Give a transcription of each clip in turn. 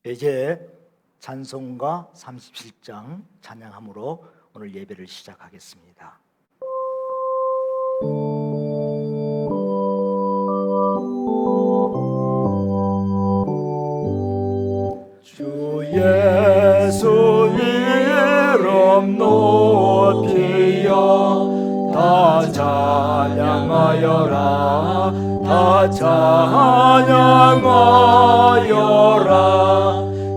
이제 찬송가 37장 찬양함으로 오늘 예배를 시작하겠습니다. 주 예수 이름 높이여 다 찬양하여라, 다 찬양하여라.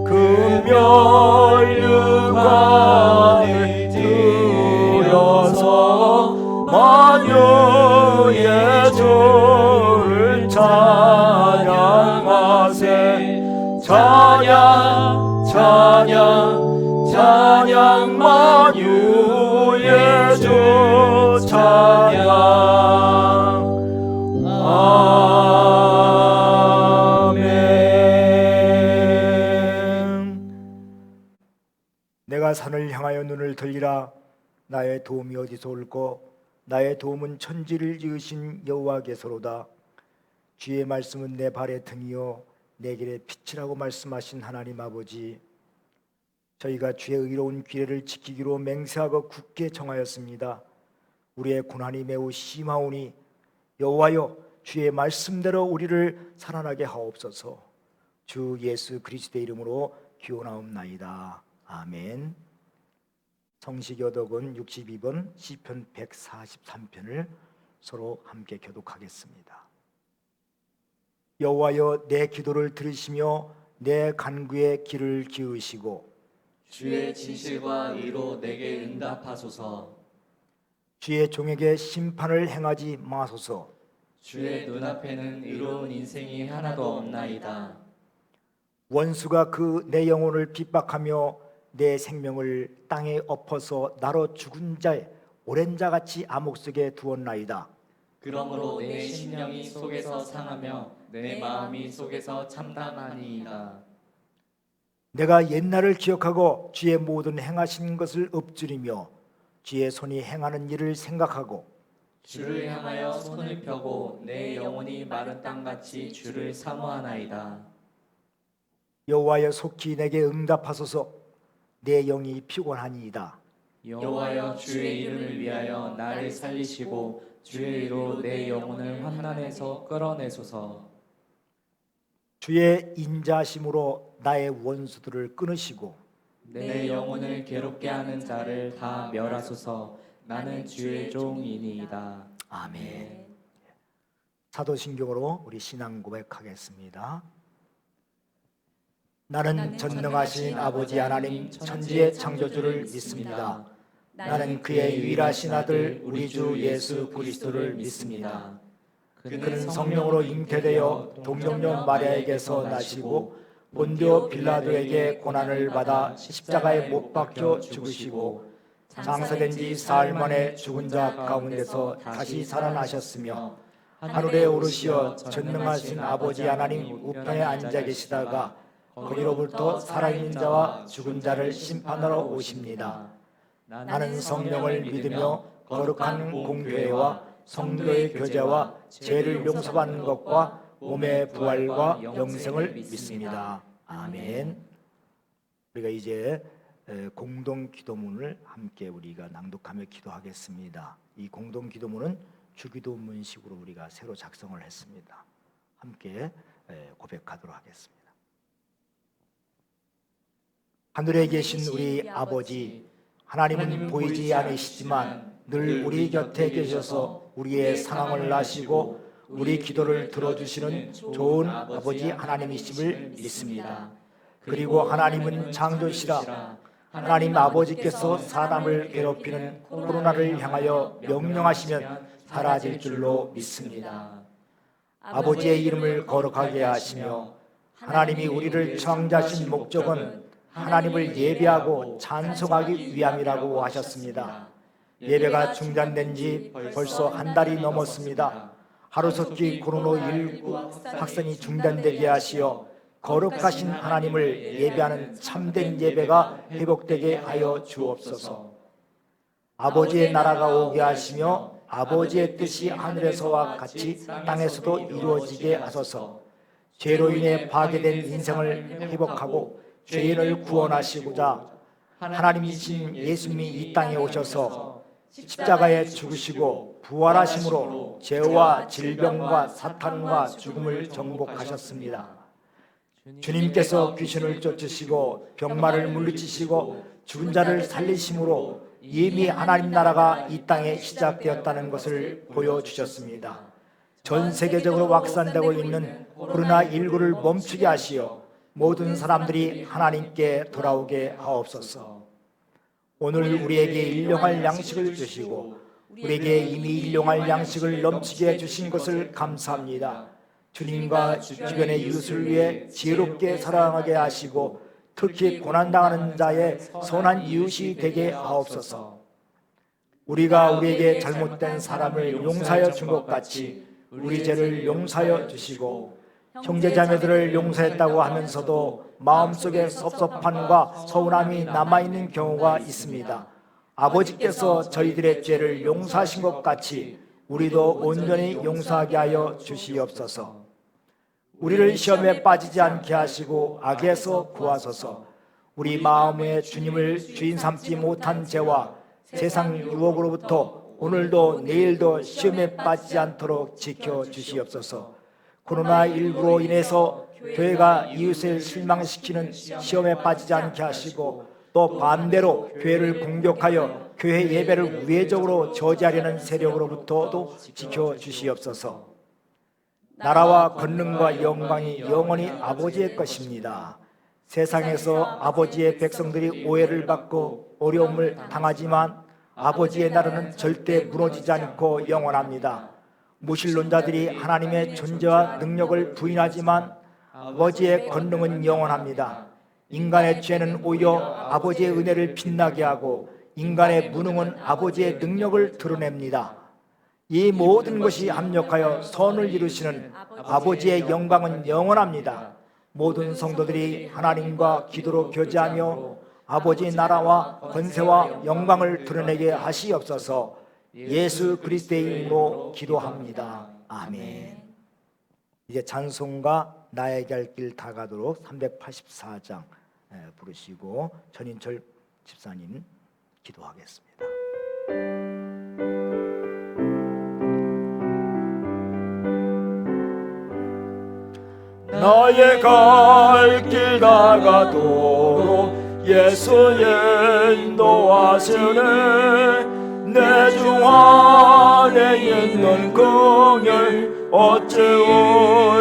금면류관을 들여서 만유의 주를 찬양하세. 찬양 찬양 찬양 만유의 주 찬양. 내가 산을 향하여 눈을 들리라. 나의 도움이 어디서 올꼬? 나의 도움은 천지를 지으신 여호와께서로다. 주의 말씀은 내 발의 등이요 내 길의 빛이라고 말씀하신 하나님 아버지, 저희가 주의 의로운 규례를 지키기로 맹세하고 굳게 정하였습니다. 우리의 고난이 매우 심하오니 여호와여, 주의 말씀대로 우리를 살아나게 하옵소서. 주 예수 그리스도의 이름으로 기원하옵나이다. 아멘. 성시교독은 62번 시편 143편을 서로 함께 교독하겠습니다. 여호와여, 내 기도를 들으시며 내 간구에 귀를 기울이시고 주의 진실과 의로 내게 응답하소서. 주의 종에게 심판을 행하지 마소서. 주의 눈앞에는 의로운 인생이 하나도 없나이다. 원수가 그 내 영혼을 핍박하며 내 생명을 땅에 엎어서 나로 죽은 자의 오랜 자같이 암흑 속에 두었나이다. 그러므로 내 심령이 속에서 상하며 내 마음이 속에서 참담하니이다. 내가 옛날을 기억하고 주의 모든 행하신 것을 엎드리며 주의 손이 행하는 일을 생각하고 주를 향하여 손을 펴고 내 영혼이 마른 땅같이 주를 사모하나이다. 여호와여, 속히 내게 응답하소서. 내 영이 피곤하니이다. 여호와여, 주의 이름을 위하여 나를 살리시고 주의 의로 내 영혼을 환난에서 끌어내소서. 주의 인자심으로 나의 원수들을 끊으시고 내 영혼을 괴롭게 하는 자를 다 멸하소서. 나는 주의 종이니이다. 아멘. 사도신경으로 우리 신앙 고백하겠습니다. 나는 전능하신 아버지 하나님 천지의 창조주를 믿습니다. 나는 그의 유일하신 아들 우리 주 예수 그리스도를 믿습니다. 그는 성령으로 잉태되어 동정녀 마리아에게서 나시고 본디오 빌라도에게 고난을 받아 십자가에 못 박혀 죽으시고 장사된 지 사흘 만에 죽은 자 가운데서 다시 살아나셨으며 하늘에 오르시어 전능하신 아버지 하나님 우편에 앉아 계시다가 거기로부터 살아있는 자와 죽은 자를 심판하러 오십니다. 나는 성령을 믿으며 거룩한 공교회와 성도의 교제와 죄를 용서받는 것과 몸의 부활과 영생을 믿습니다. 아멘. 우리가 이제 공동 기도문을 함께 우리가 낭독하며 기도하겠습니다. 이 공동 기도문은 주기도문식으로 우리가 새로 작성을 했습니다. 함께 고백하도록 하겠습니다. 하늘에 계신 우리 아버지, 하나님은 보이지 않으시지만 늘 우리 곁에 계셔서 우리의 상황을 아시고 우리 기도를 들어주시는 좋은 아버지 하나님이심을 믿습니다. 그리고 하나님은 창조시라. 하나님 아버지께서 사람을 괴롭히는 코로나를 향하여 명령하시면 사라질 줄로 믿습니다. 아버지의 이름을 거룩하게 하시며 하나님이 우리를 창조하신 목적은 하나님을 예배하고 찬송하기 위함이라고 하셨습니다. 예배가 중단된 지 벌써 한 달이 넘었습니다. 하루속히 코로나19 확산이 중단되게 하시어 거룩하신 하나님을 예배하는 참된 예배가 회복되게 하여 주옵소서. 아버지의 나라가 오게 하시며 아버지의 뜻이 하늘에서와 같이 땅에서도 이루어지게 하소서. 죄로 인해 파괴된 인생을 회복하고 죄인을 구원하시고자 하나님이신 예수님이 이 땅에 오셔서 십자가에 죽으시고 부활하심으로 죄와 질병과 사탄과 죽음을 정복하셨습니다. 주님께서 귀신을 쫓으시고 병마를 물리치시고 죽은 자를 살리심으로 이미 하나님 나라가 이 땅에 시작되었다는 것을 보여주셨습니다. 전 세계적으로 확산되고 있는 코로나19를 멈추게 하시어 모든 사람들이 하나님께 돌아오게 하옵소서. 오늘 우리에게 일용할 양식을 주시고 우리에게 이미 일용할 양식을 넘치게 주신 것을 감사합니다. 주님과 주변의 이웃을 위해 지혜롭게 사랑하게 하시고 특히 고난당하는 자의 선한 이웃이 되게 하옵소서. 우리가 우리에게 잘못된 사람을 용서하여 준 것 같이 우리 죄를 용서하여 주시고 형제자매들을 용서했다고 하면서도 마음속에 섭섭함과 서운함이 남아있는 경우가 있습니다. 아버지께서 저희들의 죄를 용서하신 것 같이 우리도 온전히 용서하게 하여 주시옵소서. 우리를 시험에 빠지지 않게 하시고 악에서 구하소서. 우리 마음에 주님을 주인 삼지 못한 죄와 세상 유혹으로부터 오늘도 내일도 시험에 빠지지 않도록 지켜주시옵소서. 코로나19로 인해서 교회가 이웃을 실망시키는 시험에 빠지지 않게 하시고 또 반대로 교회를 공격하여 교회 예배를 우회적으로 저지하려는 세력으로부터도 지켜주시옵소서. 나라와 권능과 영광이 영원히 아버지의 것입니다. 세상에서 아버지의 백성들이 오해를 받고 어려움을 당하지만 아버지의 나라는 절대 무너지지 않고 영원합니다. 무신론자들이 하나님의 존재와 능력을 부인하지만 아버지의 권능은 영원합니다. 인간의 죄는 오히려 아버지의 은혜를 빛나게 하고 인간의 무능은 아버지의 능력을 드러냅니다. 이 모든 것이 합력하여 선을 이루시는 아버지의 영광은 영원합니다. 모든 성도들이 하나님과 기도로 교제하며 아버지의 나라와 권세와 영광을 드러내게 하시옵소서. 예수 그리스도의 이름으로 기도합니다. 아멘. 이제 찬송가 나에게 할 길 다 가도록 384장 부르시고 전인철 집사님 기도하겠습니다. 나의 갈 길 다 가도록 예수의 인도하시네. 내 중 안에 있는 긍휼 어찌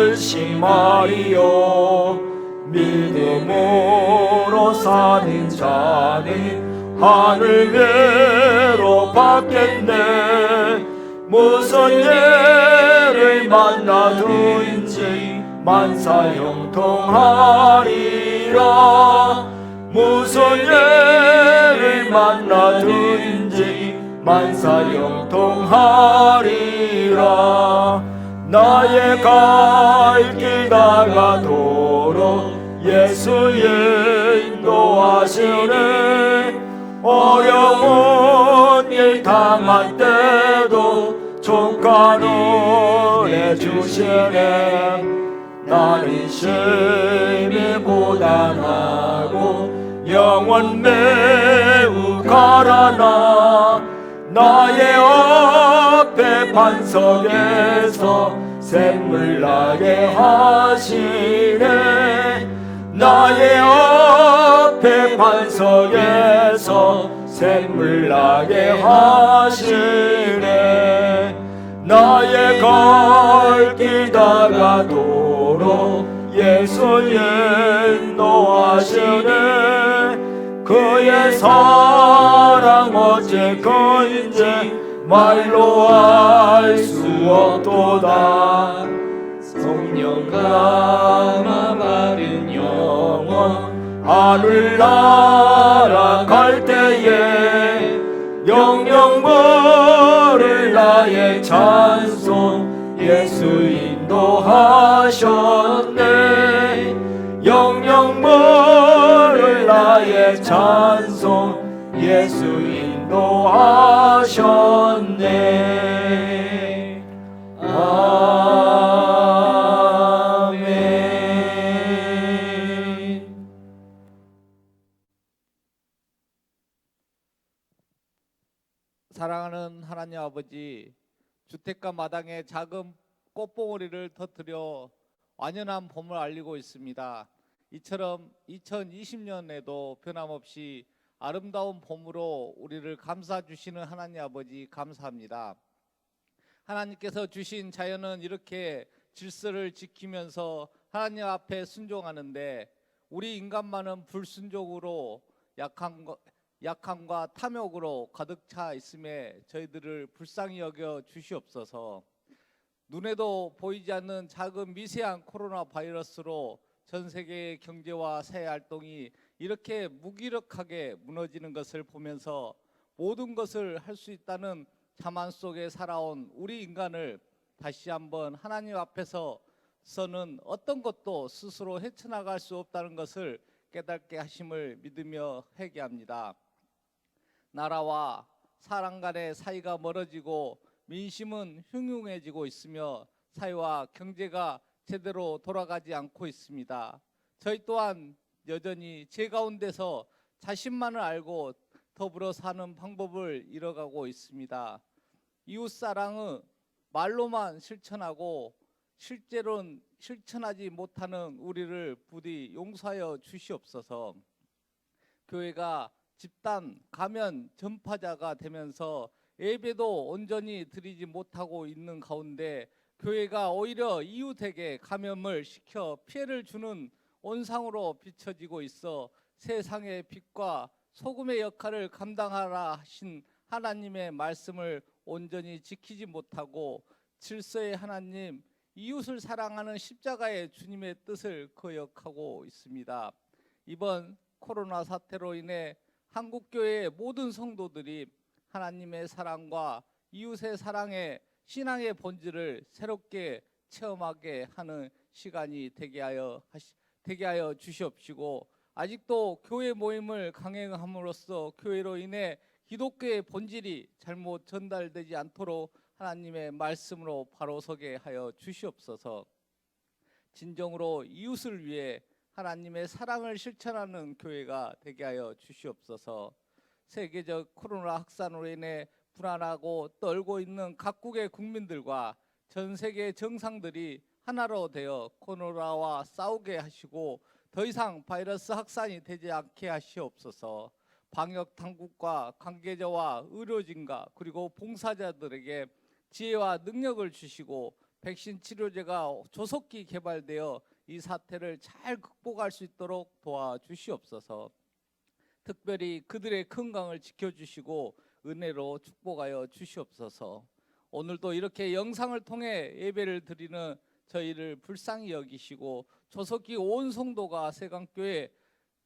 의심하리요. 믿음으로 사는 자는 하늘 위로 받겠네. 무슨 예를 만나든지 만사 형통하리라. 무슨 예를 만나든지 만사 형통하리라. 나의 갈 길 다 가도록 예수의 인도하시네. 어려운 일 당할 때도 족한 은혜 주시네. 나는 심히 고단하고 영원 매우 가라나. 나의 앞에 반석에서 샘물 나게 하시네. 나의 앞에 반석에서 샘물 나게 하시네. 나의 갈 길 다 가도록 예수의 인도하시네. 그의 사랑 어찌건지 말로 알 수 없도다. 성령 감화 받은 영혼 하늘나라 갈 때에 영영 부를 나의 찬송 예수 인도하셨네. 영영 부를 나의 찬송 예수 인도하셨네. 아멘. 아버지, 주택가 마당에 작은 꽃봉오리를 터뜨려 완연한 봄을 알리고 있습니다. 이처럼 2020년에도 변함없이 아름다운 봄으로 우리를 감싸 주시는 하나님 아버지 감사합니다. 하나님께서 주신 자연은 이렇게 질서를 지키면서 하나님 앞에 순종하는데 우리 인간만은 불순종으로 약함과 탐욕으로 가득 차 있음에 저희들을 불쌍히 여겨 주시옵소서. 눈에도 보이지 않는 작은 미세한 코로나 바이러스로 전 세계의 경제와 사회 활동이 이렇게 무기력하게 무너지는 것을 보면서 모든 것을 할 수 있다는 자만 속에 살아온 우리 인간을 다시 한번 하나님 앞에서는 어떤 것도 스스로 헤쳐나갈 수 없다는 것을 깨닫게 하심을 믿으며 회개합니다. 나라와 사람 간의 사이가 멀어지고 민심은 흉흉해지고 있으며 사회와 경제가 제대로 돌아가지 않고 있습니다. 저희 또한 여전히 제 가운데서 자신만을 알고 더불어 사는 방법을 잃어가고 있습니다. 이웃사랑은 말로만 실천하고 실제로는 실천하지 못하는 우리를 부디 용서하여 주시옵소서. 교회가 집단 감염 전파자가 되면서 예배도 온전히 드리지 못하고 있는 가운데 교회가 오히려 이웃에게 감염을 시켜 피해를 주는 온상으로 비춰지고 있어 세상의 빛과 소금의 역할을 감당하라 하신 하나님의 말씀을 온전히 지키지 못하고 질서의 하나님, 이웃을 사랑하는 십자가의 주님의 뜻을 거역하고 있습니다. 이번 코로나 사태로 인해 한국교회의 모든 성도들이 하나님의 사랑과 이웃의 사랑의 신앙의 본질을 새롭게 체험하게 하는 시간이 되게 하여 주시옵시고, 아직도 교회 모임을 강행함으로써 교회로 인해 기독교의 본질이 잘못 전달되지 않도록 하나님의 말씀으로 바로 서게 하여 주시옵소서. 진정으로 이웃을 위해 하나님의 사랑을 실천하는 교회가 되게 하여 주시옵소서. 세계적 코로나 확산으로 인해 불안하고 떨고 있는 각국의 국민들과 전 세계 정상들이 하나로 되어 코로나와 싸우게 하시고 더 이상 바이러스 확산이 되지 않게 하시옵소서. 방역 당국과 관계자와 의료진과 그리고 봉사자들에게 지혜와 능력을 주시고 백신 치료제가 조속히 개발되어 이 사태를 잘 극복할 수 있도록 도와주시옵소서. 특별히 그들의 건강을 지켜주시고 은혜로 축복하여 주시옵소서. 오늘도 이렇게 영상을 통해 예배를 드리는 저희를 불쌍히 여기시고 조속히 온 성도가 세강교회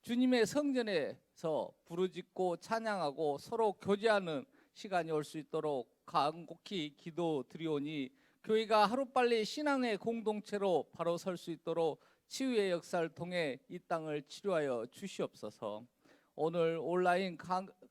주님의 성전에서 부르짖고 찬양하고 서로 교제하는 시간이 올 수 있도록 간곡히 기도드리오니 교회가 하루빨리 신앙의 공동체로 바로 설 수 있도록 치유의 역사를 통해 이 땅을 치료하여 주시옵소서. 오늘 온라인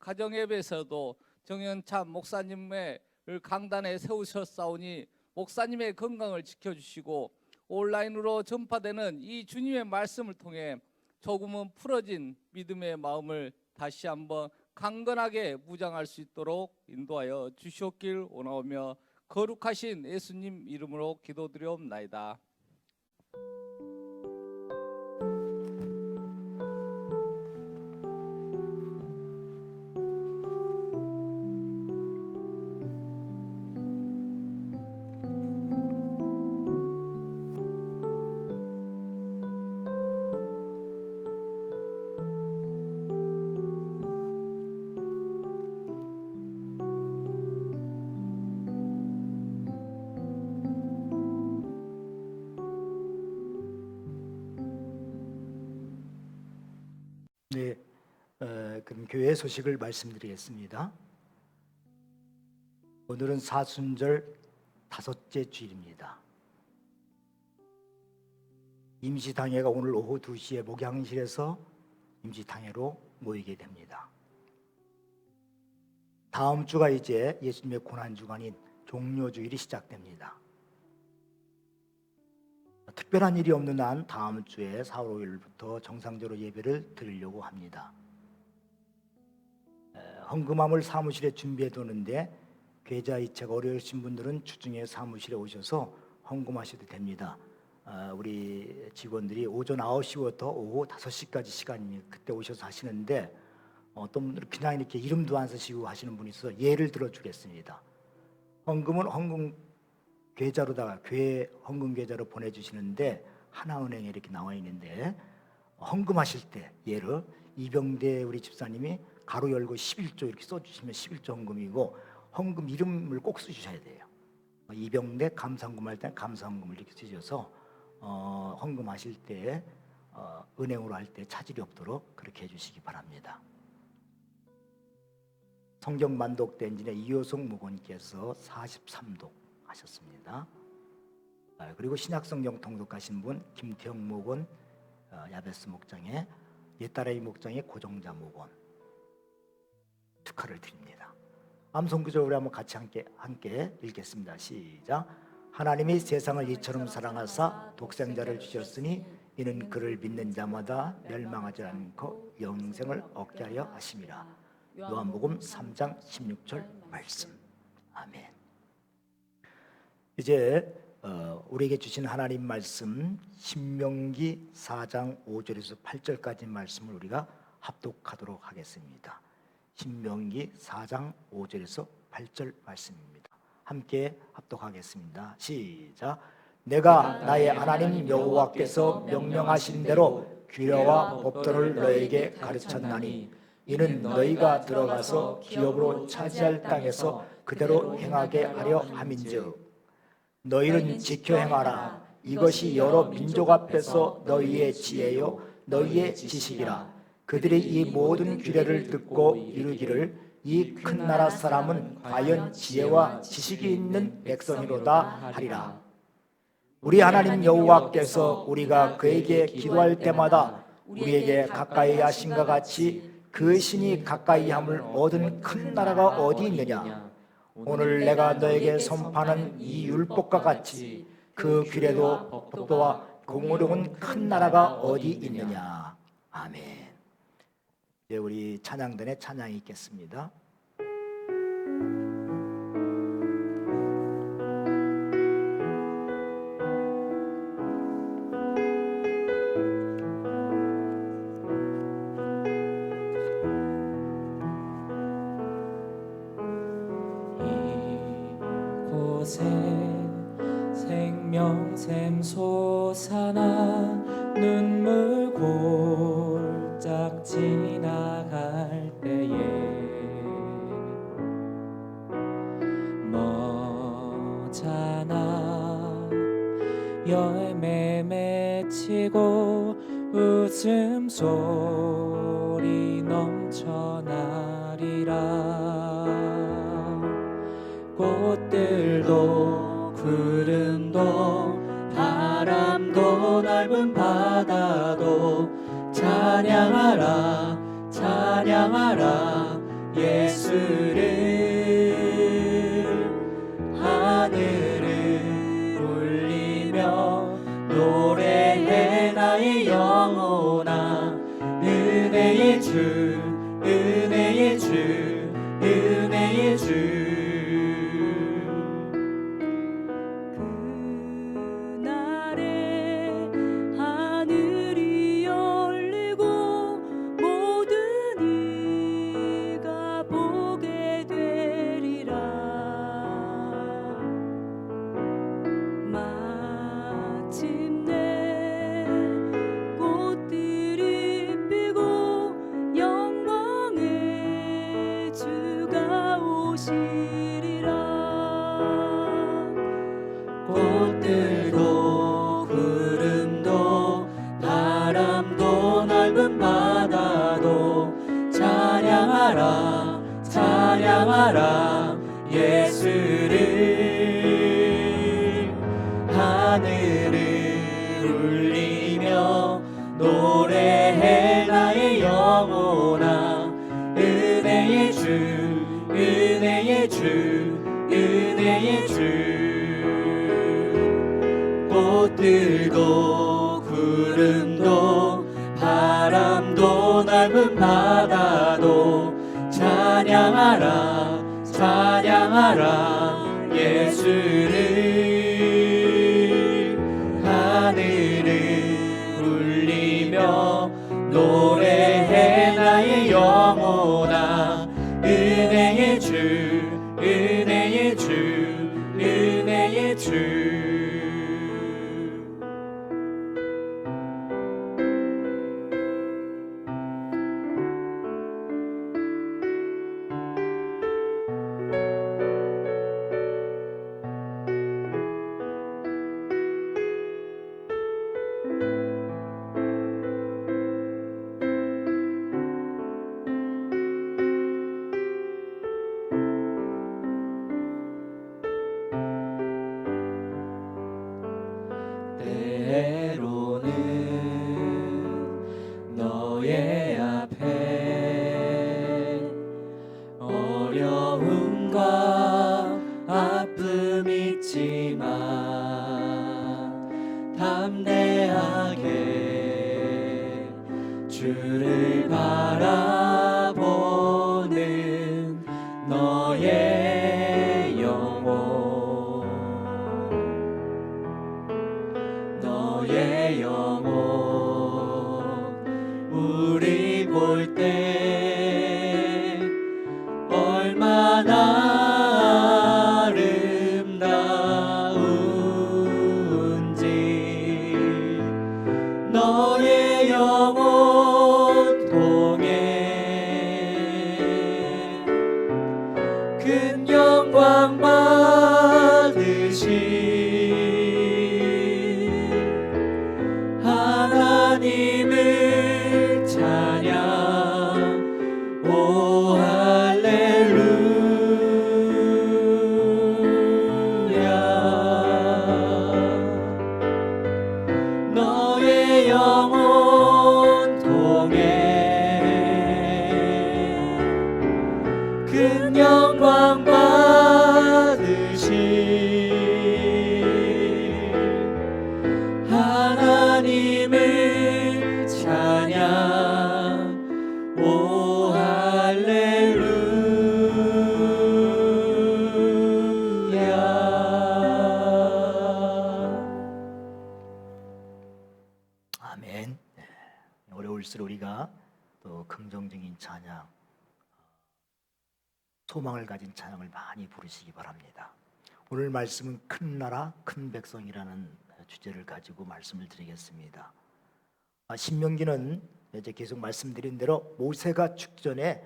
가정예배에서도 정현참 목사님을 강단에 세우셨사오니 목사님의 건강을 지켜주시고 온라인으로 전파되는 이 주님의 말씀을 통해 조금은 풀어진 믿음의 마음을 다시 한번 강건하게 무장할 수 있도록 인도하여 주시옵길 원하오며 거룩하신 예수님 이름으로 기도드리옵나이다. 네, 그럼 교회 소식을 말씀드리겠습니다. 오늘은 사순절 5째 주일입니다. 임시당회가 오늘 오후 2시에 목양실에서 임시당회로 모이게 됩니다. 다음 주가 이제 예수님의 고난주간인 종료주일이 시작됩니다. 특별한 일이 없는 한 다음 주에 4월 5일부터 정상적으로 예배를 드리려고 합니다. 헌금함을 사무실에 준비해 두는데 계좌 이체가 어려우신 분들은 주중에 사무실에 오셔서 헌금하셔도 됩니다. 우리 직원들이 오전 9시부터 오후 5시까지 시간이 그때 오셔서 하시는데 어떤 분들은 그냥 이렇게 이름도 안 쓰시고 하시는 분이 있어서 예를 들어 주겠습니다. 헌금은 헌금 계좌로다가 교회 헌금 계좌로 보내주시는데 하나은행에 이렇게 나와 있는데 헌금하실 때 예를 이병대 우리 집사님이 가로 열고 11조 이렇게 써주시면 11조 헌금이고 헌금 이름을 꼭 쓰셔야 돼요. 이병대 감사헌금 할 때 감사헌금을 이렇게 쓰셔서 헌금하실 때 은행으로 할 때 차질이 없도록 그렇게 해주시기 바랍니다. 성경 만독된 진의 이효성 목원께서 43독 하셨습니다. 그리고 신약성경 통독하신 분 김태형 목원 야베스 목장의 옛따라이 목장의 고정자 목원 축하를 드립니다. 암송구절 우리 한번 같이 함께 읽겠습니다. 시작. 하나님이 세상을 이처럼 사랑하사 독생자를 주셨으니 이는 그를 믿는 자마다 멸망하지 않고 영생을 얻게 하려 하심이라. 요한복음 3장 16절 말씀. 아멘. 이제 우리에게 주신 하나님 말씀 신명기 4장 5절에서 8절까지 말씀을 우리가 합독하도록 하겠습니다. 신명기 4장 5절에서 8절 말씀입니다. 함께 합독하겠습니다. 시작. 내가 나의 하나님 여호와께서 명령하신 대로 규례와 법도를 너에게 가르쳤나니 이는 너희가 들어가서 기업으로 차지할 땅에서 그대로 행하게 하려 함인즉 너희는 지켜 행하라. 이것이 여러 민족 앞에서 너희의 지혜요 너희의 지식이라. 그들이 이 모든 규례를 듣고 이루기를 이 큰 나라 사람은 과연 지혜와 지식이 있는 백성이로다 하리라. 우리 하나님 여호와께서 우리가 그에게 기도할 때마다 우리에게 가까이 하신과 같이 그 신이 가까이 함을 얻은 큰 나라가 어디 있느냐. 오늘 내가 너에게 선포하는 이 율법과 같이 그 규례도 법도와 공의로운 큰 나라가 어디 있느냐. 아멘. 이제 우리 찬양단의 찬양이 있겠습니다. 이곳에 생명샘 솟아나 눈물 골짝 지나갈 때에 머잖아 열매 맺히고 웃음소리 넘쳐나리라. 꽃들도 구름도 바람도 넓은 바다도 찬양하라 찬양하라 예수를. 하늘을 울리며 노래해 나의 영혼아. 은혜의 주 은혜의 주 은혜의 주. 꽃들도 구름도 바람도 넓은 바다도 찬양하라 찬양하라 예수를. 하늘을 울리며 노래해 나의 영혼아. 은혜의 주 은혜의 주 은혜의 주. 꽃들도 구름도 바람도 넓은 바다도 찬양하라 찬양하라 예수를. 하늘을 울리며 노래해 나의 영혼아. 은혜의 주, 은혜의 주, 은혜의 주. 때로는 너의 앞에 어려움과 아픔 있지만 담대하게 주를 바라보는 너의 영혼, 너의 영혼. 우리 볼 때 얼마나 아름다운지 너의 영혼 통해 큰 영광 받으시 하나님을 찬양. 오 할렐루야. 너의 영혼 통해 큰 영광 받으시 하나님을 찬양. 오 할렐루야. 아멘. 네. 어려울수록 우리가 또 긍정적인 찬양, 소망을 가진 찬양을 많이 부르시기 바랍니다. 오늘 말씀은 큰 나라 큰 백성이라는 주제를 가지고 말씀을 드리겠습니다. 신명기는 이제 계속 말씀드린 대로 모세가 죽전에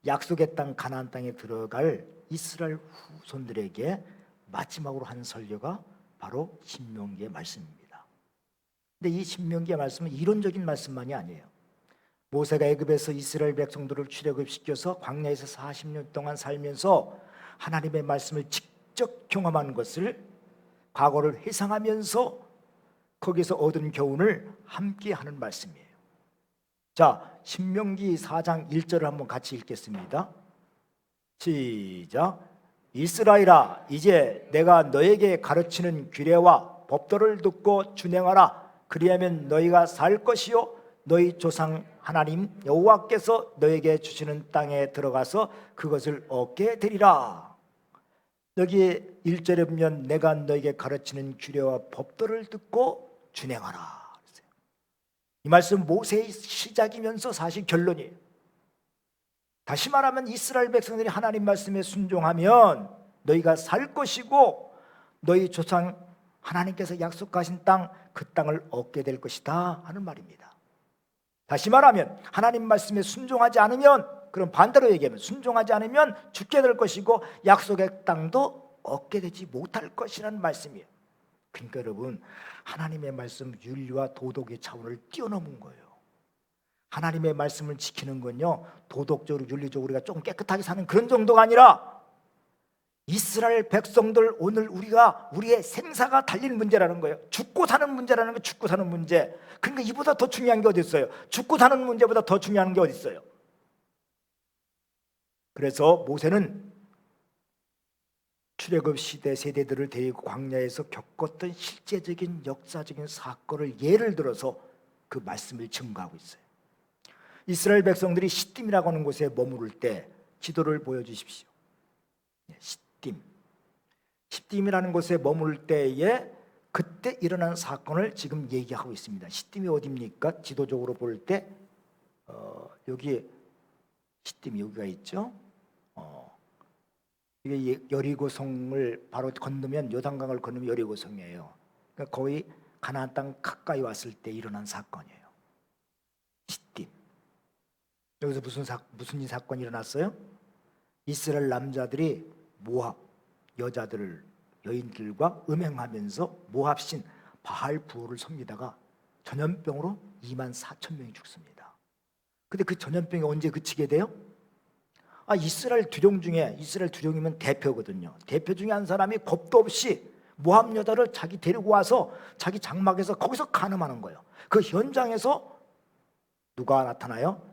약속의 땅 가나안 땅에 들어갈 이스라엘 후손들에게 마지막으로 한 설교가 바로 신명기의 말씀입니다. 근데 이 신명기의 말씀은 이론적인 말씀만이 아니에요. 모세가 애굽에서 이스라엘 백성들을 출애굽시켜서 광야에서 40년 동안 살면서 하나님의 말씀을 직접 경험한 것을 과거를 회상하면서 거기서 얻은 교훈을 함께 하는 말씀이에요. 자, 신명기 4장 1절을 한번 같이 읽겠습니다. 시작. 이스라엘아, 이제 내가 너에게 가르치는 규례와 법도를 듣고 준행하라. 그리하면 너희가 살 것이요 너희 조상 하나님 여호와께서 너에게 주시는 땅에 들어가서 그것을 얻게 되리라. 여기 1절에 보면 내가 너에게 가르치는 규례와 법도를 듣고 준행하라. 이 말씀 모세의 시작이면서 사실 결론이에요. 다시 말하면 이스라엘 백성들이 하나님 말씀에 순종하면 너희가 살 것이고 너희 조상 하나님께서 약속하신 땅, 그 땅을 얻게 될 것이다 하는 말입니다. 다시 말하면 하나님 말씀에 순종하지 않으면, 그럼 반대로 얘기하면 순종하지 않으면 죽게 될 것이고 약속의 땅도 얻게 되지 못할 것이라는 말씀이에요. 그러니까 여러분, 하나님의 말씀 윤리와 도덕의 차원을 뛰어넘은 거예요. 하나님의 말씀을 지키는 건요, 도덕적으로 윤리적으로 우리가 조금 깨끗하게 사는 그런 정도가 아니라 이스라엘 백성들, 오늘 우리가 우리의 생사가 달린 문제라는 거예요. 죽고 사는 문제라는 거예요. 죽고 사는 문제. 그러니까 이보다 더 중요한 게 어디 있어요? 죽고 사는 문제보다 더 중요한 게 어디 있어요? 그래서 모세는 출애굽 시대 세대들을 데리고 광야에서 겪었던 실제적인 역사적인 사건을 예를 들어서 그 말씀을 증거하고 있어요. 이스라엘 백성들이 시딤이라고 하는 곳에 머무를 때 지도를 보여주십시오. 시딤. 시딤이라는 곳에 머물 때에 그때 일어난 사건을 지금 얘기하고 있습니다. 시딤이 어디입니까? 지도적으로 볼 때 여기 시딤 여기가 있죠. 이게 여리고성을 바로 건너면 요단강을 건너면 여리고성이에요. 그러니까 거의 가나안 땅 가까이 왔을 때 일어난 사건이에요. 시딤. 여기서 무슨 사건이 일어났어요? 이스라엘 남자들이 모압 여인들과 음행하면서 모압신 바알 부호를 섬기다가 전염병으로 24,000명이 죽습니다. 근데 그 전염병이 언제 그치게 돼요? 이스라엘 두령이면 대표거든요. 대표 중에 한 사람이 겁도 없이 모압 여자를 자기 데리고 와서 자기 장막에서 거기서 간음하는 거예요. 그 현장에서 누가 나타나요?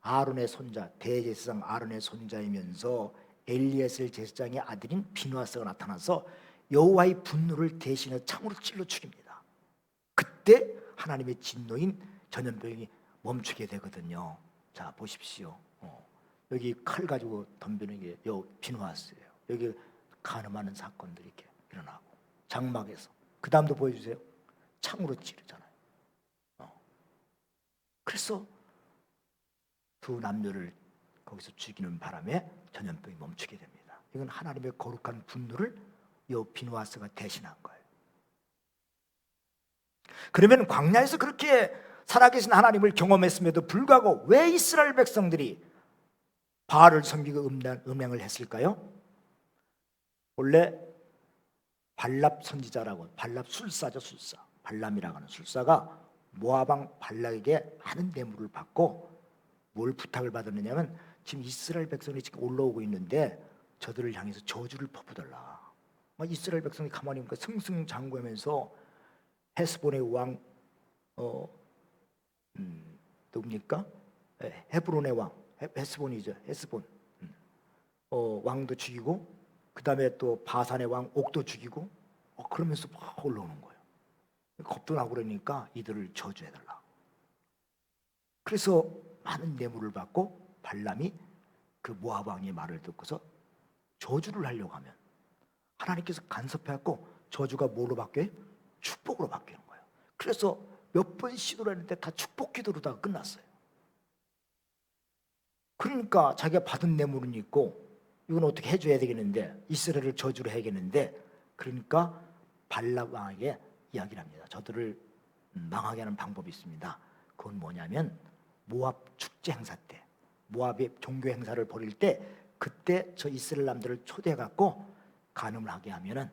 아론의 손자, 대제사장 아론의 손자이면서 엘리에셀 제사장의 아들인 비누아스가 나타나서 여호와의 분노를 대신해 창으로 찔러 죽입니다. 그때 하나님의 진노인 전염병이 멈추게 되거든요. 자 보십시오. 여기 칼 가지고 덤비는 게 비누아스예요. 여기 간음하는 사건들이 이렇게 일어나고 장막에서 그 다음도 보여주세요. 창으로 찌르잖아요. 그래서 두 남녀를 거기서 죽이는 바람에 전염병이 멈추게 됩니다. 이건 하나님의 거룩한 분노를 이 비누아스가 대신한 거예요. 그러면 광야에서 그렇게 살아계신 하나님을 경험했음에도 불구하고 왜 이스라엘 백성들이 바알을 섬기고 음행을 했을까요? 원래 발랍 선지자라고, 발랍 술사죠. 술사, 발람이라고 하는 술사가 모압왕 발락에게 많은 뇌물을 받고 뭘 부탁을 받았느냐면 지금 이스라엘 백성이 지금 올라오고 있는데 저들을 향해서 저주를 퍼부달라. 이스라엘 백성이 가만히 보니까 승승장구하면서 헤스본의 왕 누굽니까? 헤브론의 왕 헤스본이죠. 헤스본 왕도 죽이고 그 다음에 또 바산의 왕 옥도 죽이고 그러면서 막 올라오는 거예요. 겁도 나고 그러니까 이들을 저주해달라. 그래서 많은 뇌물을 받고 발람이 그 모압 왕의 말을 듣고서 저주를 하려고 하면 하나님께서 간섭해갖고 저주가 뭐로 바뀌어요? 축복으로 바뀌는 거예요. 그래서 몇 번 시도를 했는데 다 축복 기도로 다 끝났어요. 그러니까 자기가 받은 뇌물은 있고 이건 어떻게 해줘야 되겠는데 이스라엘을 저주를 해야겠는데 그러니까 발람 왕에게 이야기를 합니다. 저들을 망하게 하는 방법이 있습니다. 그건 뭐냐면 모압 축제 행사 때 모압의 종교 행사를 벌일 때 그때 저 이스라엘 남들을 초대해갖고 간음을 하게 하면은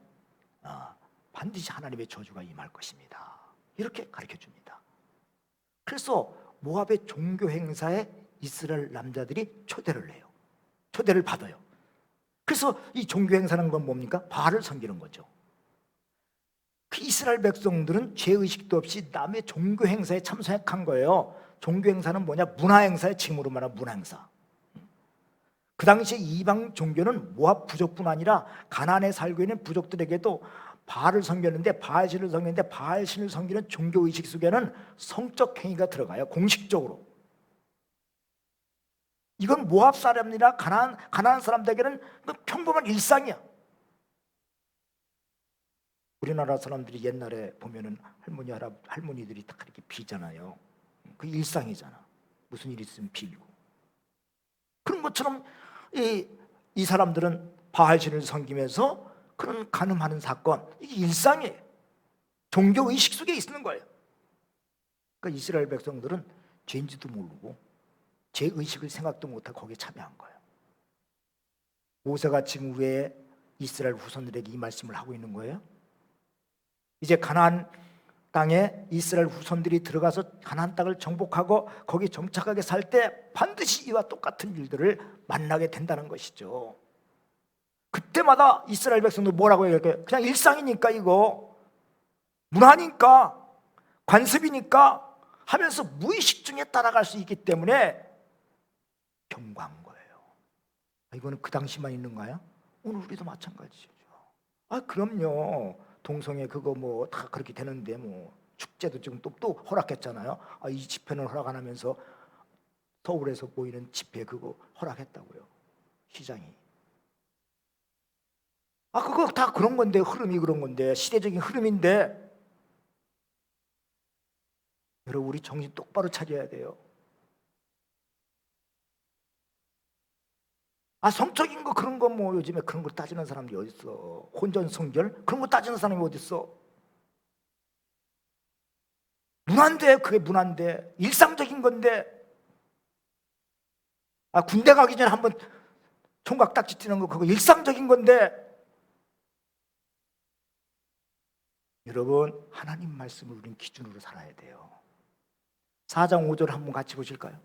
반드시 하나님의 저주가 임할 것입니다. 이렇게 가르쳐줍니다. 그래서 모압의 종교 행사에 이스라엘 남자들이 초대를 해요. 초대를 받아요. 그래서 이 종교 행사는 건 뭡니까? 바알을 섬기는 거죠. 그 이스라엘 백성들은 죄의식도 없이 남의 종교 행사에 참석한 거예요. 종교 행사는 뭐냐? 문화 행사에 지금으로 말하면 문화 행사. 그 당시에 이방 종교는 모압 부족뿐 아니라 가나안에 살고 있는 부족들에게도 바알을 섬겼는데 바알신을 섬겼는데 바알신을 섬기는 종교 의식 속에는 성적 행위가 들어가요. 공식적으로. 이건 모압 사람이나 가나안 사람들에게는 평범한 일상이야. 우리나라 사람들이 옛날에 보면은 할머니들이 다 그렇게 비잖아요. 그 일상이잖아. 무슨 일 있으면 빌고. 그런 것처럼 이 사람들은 바알신을 섬기면서 그런 간음하는 사건, 이게 일상이에요. 종교 의식 속에 있는 거예요. 그러니까 이스라엘 백성들은 죄인지도 모르고 제 의식을 생각도 못하고 거기에 참여한 거예요. 모세가 지금 왜 이스라엘 후손들에게 이 말씀을 하고 있는 거예요? 이제 가나안 땅에 이스라엘 후손들이 들어가서 가나안 땅을 정복하고 거기 정착하게 살 때 반드시 이와 똑같은 일들을 만나게 된다는 것이죠. 그때마다 이스라엘 백성들 뭐라고 얘기할까요? 그냥 일상이니까 이거 문화니까 관습이니까 하면서 무의식 중에 따라갈 수 있기 때문에 경고한 거예요. 이거는 그 당시만 있는가요? 오늘 우리도 마찬가지죠. 그럼요. 동성애 그거 뭐 다 그렇게 되는데 뭐 축제도 지금 또 허락했잖아요. 이 집회는 허락 안 하면서 서울에서 보이는 집회 그거 허락했다고요. 시장이. 그거 다 그런 건데, 흐름이 그런 건데, 시대적인 흐름인데, 여러분 우리 정신 똑바로 차려야 돼요. 성적인 거 그런 거 뭐 요즘에 그런 걸 따지는 사람들이 어디 있어? 혼전 성결 그런 거 따지는 사람이 어디 있어? 문화인데, 그게 문화인데, 일상적인 건데. 군대 가기 전에 한번 총각 딱지 찌는 거 그거 일상적인 건데. 여러분 하나님 말씀을 우리는 기준으로 살아야 돼요. 4장 5절 한번 같이 보실까요?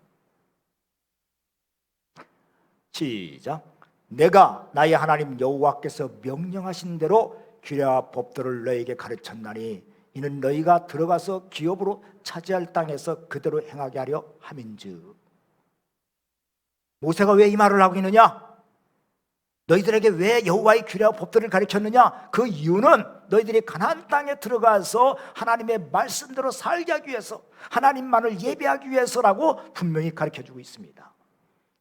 시작. 내가 나의 하나님 여호와께서 명령하신 대로 규례와 법도를 너에게 가르쳤나니 이는 너희가 들어가서 기업으로 차지할 땅에서 그대로 행하게 하려 함인즉. 모세가 왜 이 말을 하고 있느냐? 너희들에게 왜 여호와의 규례와 법도를 가르쳤느냐? 그 이유는 너희들이 가나안 땅에 들어가서 하나님의 말씀대로 살게 하기 위해서, 하나님만을 예배하기 위해서라고 분명히 가르쳐주고 있습니다.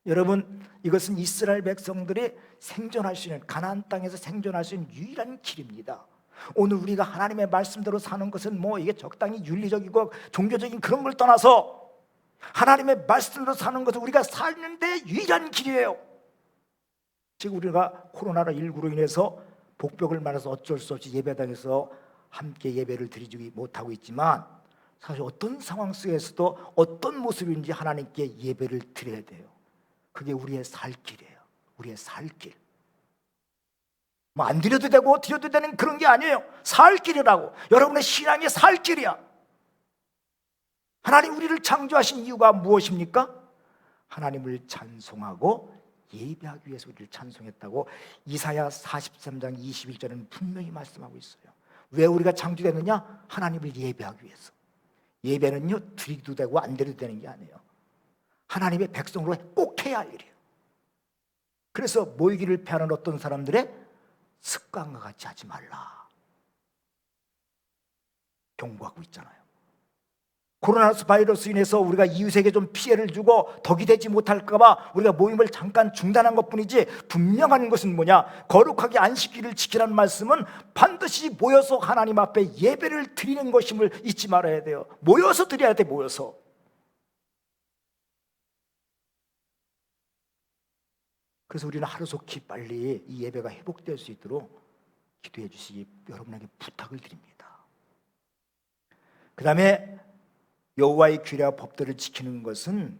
여러분 이것은 이스라엘 백성들이 생존할 수 있는, 가나안 땅에서 생존할 수 있는 유일한 길입니다. 오늘 우리가 하나님의 말씀대로 사는 것은 뭐 이게 적당히 윤리적이고 종교적인 그런 걸 떠나서 하나님의 말씀대로 사는 것은 우리가 사는데 유일한 길이에요. 지금 우리가 코로나19로 인해서 복벽을 만나서 어쩔 수 없이 예배당에서 함께 예배를 드리지 못하고 있지만, 사실 어떤 상황 속에서도 어떤 모습인지 하나님께 예배를 드려야 돼요. 그게 우리의 살 길이에요. 우리의 살 길. 뭐 안 드려도 되고 드려도 되는 그런 게 아니에요. 살 길이라고. 여러분의 신앙이 살 길이야. 하나님 우리를 창조하신 이유가 무엇입니까? 하나님을 찬송하고 예배하기 위해서 우리를 찬송했다고 이사야 43장 21절에는 분명히 말씀하고 있어요. 왜 우리가 창조됐느냐? 하나님을 예배하기 위해서. 예배는요 드리도 되고 안 드려도 되는 게 아니에요. 하나님의 백성으로 꼭 해야 할 일이에요. 그래서 모이기를 피하는 어떤 사람들의 습관과 같이 하지 말라 경고하고 있잖아요. 코로나 바이러스 인해서 우리가 이웃에게 좀 피해를 주고 덕이 되지 못할까 봐 우리가 모임을 잠깐 중단한 것뿐이지, 분명한 것은 뭐냐? 거룩하게 안식일을 지키라는 말씀은 반드시 모여서 하나님 앞에 예배를 드리는 것임을 잊지 말아야 돼요. 모여서 드려야 돼. 모여서. 그래서 우리는 하루속히 빨리 이 예배가 회복될 수 있도록 기도해 주시기 여러분에게 부탁을 드립니다. 그 다음에 여호와의 규례와 법도를 지키는 것은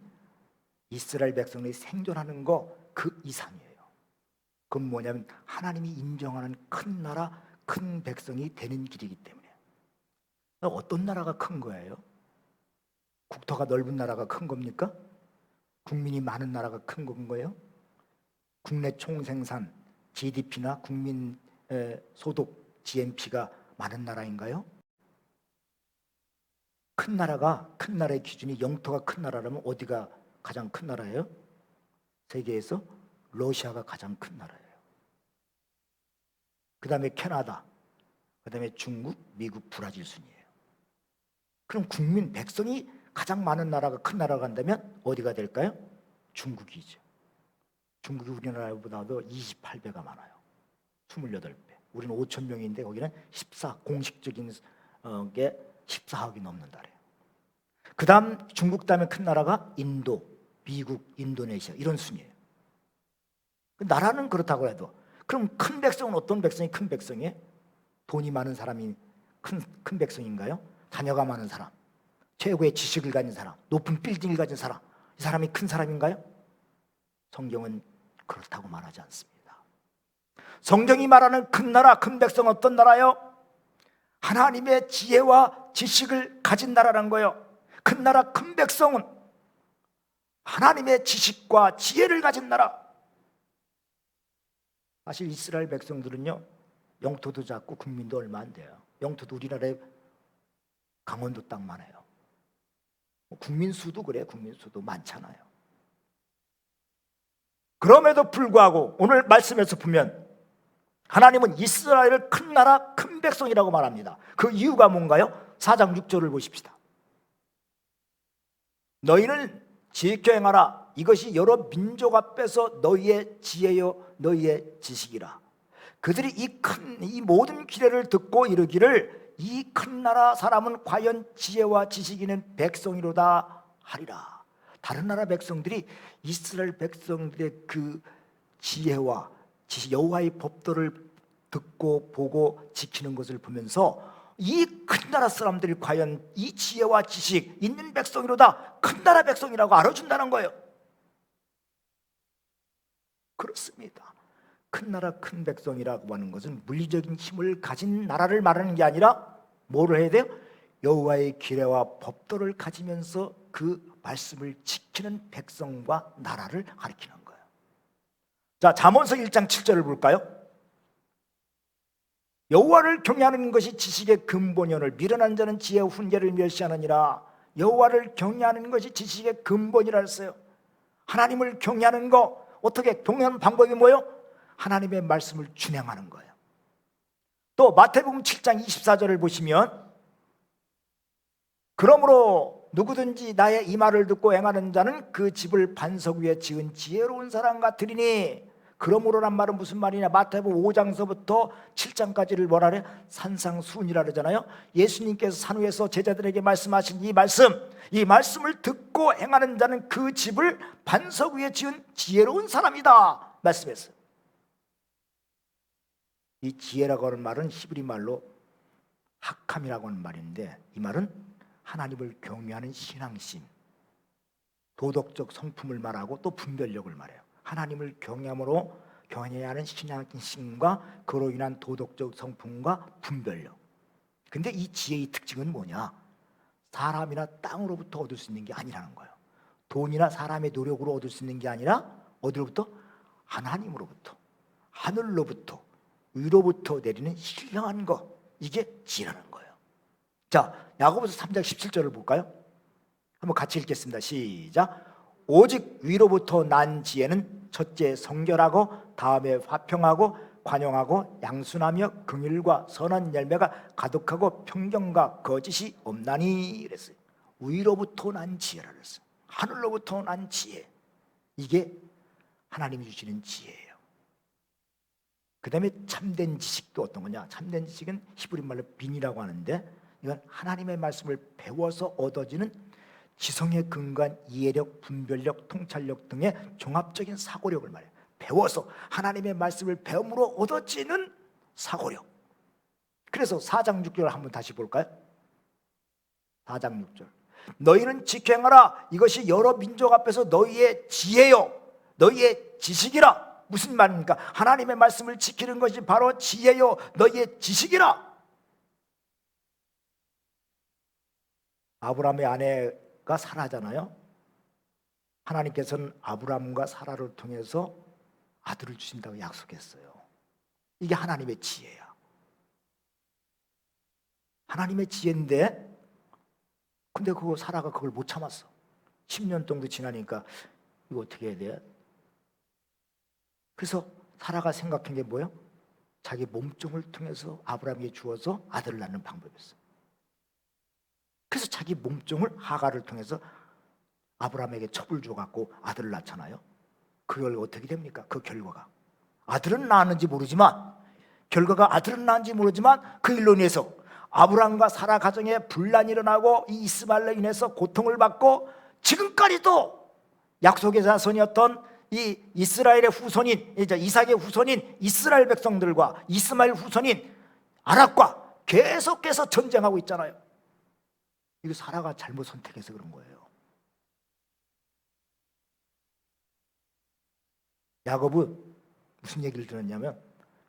이스라엘 백성이 생존하는 거 그 이상이에요. 그건 뭐냐면 하나님이 인정하는 큰 나라, 큰 백성이 되는 길이기 때문에. 어떤 나라가 큰 거예요? 국토가 넓은 나라가 큰 겁니까? 국민이 많은 나라가 큰 건 거예요? 국내 총생산, GDP나 국민 소득, GNP가 많은 나라인가요? 큰 나라의 기준이 영토가 큰 나라라면 어디가 가장 큰 나라예요? 세계에서 러시아가 가장 큰 나라예요. 그 다음에 캐나다, 그 다음에 중국, 미국, 브라질 순이에요. 그럼 국민, 백성이 가장 많은 나라가, 큰 나라가 간다면 어디가 될까요? 중국이죠. 중국이 우리나라보다도 28배가 많아요. 28배. 우리는 5천 명인데 거기는 14, 공식적인 게 14억이 넘는 나라예요. 그 다음 중국 다음에 큰 나라가 인도, 미국, 인도네시아 이런 순이에요. 나라는 그렇다고 해도, 그럼 큰 백성은 어떤 백성이 큰 백성이에요? 돈이 많은 사람이 큰 백성인가요? 자녀가 많은 사람, 최고의 지식을 가진 사람, 높은 빌딩을 가진 사람, 이 사람이 큰 사람인가요? 성경은 그렇다고 말하지 않습니다. 성경이 말하는 큰 나라, 큰 백성은 어떤 나라요? 하나님의 지혜와 지식을 가진 나라란 거예요. 큰 나라, 큰 백성은 하나님의 지식과 지혜를 가진 나라. 사실 이스라엘 백성들은요, 영토도 작고 국민도 얼마 안 돼요. 영토도 우리나라의 강원도 땅만 해요. 국민 수도 그래요. 국민 수도 많잖아요. 그럼에도 불구하고 오늘 말씀에서 보면 하나님은 이스라엘을 큰 나라, 큰 백성이라고 말합니다. 그 이유가 뭔가요? 4장 6절을 보십시다. 너희는 지켜 행하라. 이것이 여러 민족 앞에서 너희의 지혜요 너희의 지식이라. 그들이 이 모든 규례를 듣고 이르기를 이 큰 나라 사람은 과연 지혜와 지식 있는 백성이로다 하리라. 다른 나라 백성들이 이스라엘 백성들의 그 지혜와 지식, 여호와의 법도를 듣고 보고 지키는 것을 보면서 이 큰 나라 사람들이 과연 이 지혜와 지식 있는 백성이로다, 큰 나라 백성이라고 알아준다는 거예요. 그렇습니다. 큰 나라 큰 백성이라고 하는 것은 물리적인 힘을 가진 나라를 말하는 게 아니라 뭐를 해야 돼요? 여호와의 규례와 법도를 가지면서 그 말씀을 지키는 백성과 나라를 가리키는 거예요. 자, 잠언서 1장 7절을 볼까요? 여호와를 경외하는 것이 지식의 근본이오늘 미련한 자는 지혜의 훈계를 멸시하느니라. 여호와를 경외하는 것이 지식의 근본이라 했어요. 하나님을 경외하는 거, 어떻게 경외하는 방법이 뭐예요? 하나님의 말씀을 준행하는 거예요. 또 마태복음 7장 24절을 보시면 그러므로 누구든지 나의 이 말을 듣고 행하는 자는 그 집을 반석 위에 지은 지혜로운 사람 같으리니. 그러므로란 말은 무슨 말이냐? 마태복음 5장서부터 7장까지를 뭐라 그래? 산상수훈이라 그러잖아요. 예수님께서 산 위에서 제자들에게 말씀하신 이 말씀을 듣고 행하는 자는 그 집을 반석 위에 지은 지혜로운 사람이다 말씀했어요. 이 지혜라고 하는 말은 히브리 말로 하캄이라고 하는 말인데, 이 말은 하나님을 경외하는 신앙심, 도덕적 성품을 말하고 또 분별력을 말해요. 하나님을 경외함으로 경외해야 하는 신앙심과 그로 인한 도덕적 성품과 분별력. 근데 이 지혜의 특징은 뭐냐? 사람이나 땅으로부터 얻을 수 있는 게 아니라는 거예요. 돈이나 사람의 노력으로 얻을 수 있는 게 아니라 어디로부터? 하나님으로부터, 하늘로부터, 위로부터 내리는 신령한 것, 이게 지혜라는 거예요. 자, 야고보서 3장 17절을 볼까요? 한번 같이 읽겠습니다. 시작. 오직 위로부터 난 지혜는 첫째 성결하고 다음에 화평하고 관용하고 양순하며 긍휼과 선한 열매가 가득하고 평경과 거짓이 없나니 이랬어요. 위로부터 난 지혜라 그랬어요. 하늘로부터 난 지혜, 이게 하나님이 주시는 지혜예요. 그 다음에 참된 지식도 어떤 거냐? 참된 지식은 히브리 말로 빈이라고 하는데, 이건 하나님의 말씀을 배워서 얻어지는 지성에 근거한 이해력, 분별력, 통찰력 등의 종합적인 사고력을 말해요. 배워서 하나님의 말씀을 배움으로 얻어지는 사고력. 그래서 4장 6절을 한번 다시 볼까요? 4장 6절. 너희는 지켜행하라. 이것이 여러 민족 앞에서 너희의 지혜요, 너희의 지식이라. 무슨 말입니까? 하나님의 말씀을 지키는 것이 바로 지혜요, 너희의 지식이라. 아브라함의 아내가 사라잖아요. 하나님께서는 아브라함과 사라를 통해서 아들을 주신다고 약속했어요. 이게 하나님의 지혜야. 하나님의 지혜인데, 근데 그거 사라가 그걸 못 참았어. 10년 정도 지나니까 이거 어떻게 해야 돼? 그래서 사라가 생각한 게 뭐예요? 자기 몸종을 통해서 아브라함에게 주어서 아들을 낳는 방법이었어요. 그래서 자기 몸종을 하갈을 통해서 아브라함에게 첩을 줘갖고 아들을 낳잖아요. 그걸 어떻게 됩니까? 그 결과가 아들은 낳았는지 모르지만, 결과가 아들은 낳았는지 모르지만 그 일로 인해서 아브라함과 사라 가정에 분란이 일어나고 이 이스마엘로 인해서 고통을 받고, 지금까지도 약속의 자손이었던 이 이스라엘의 후손인, 이제 이삭의 후손인 이스라엘 백성들과 이스마엘 후손인 아랍과 계속해서 전쟁하고 있잖아요. 이거 사라가 잘못 선택해서 그런 거예요. 야곱은 무슨 얘기를 들었냐면,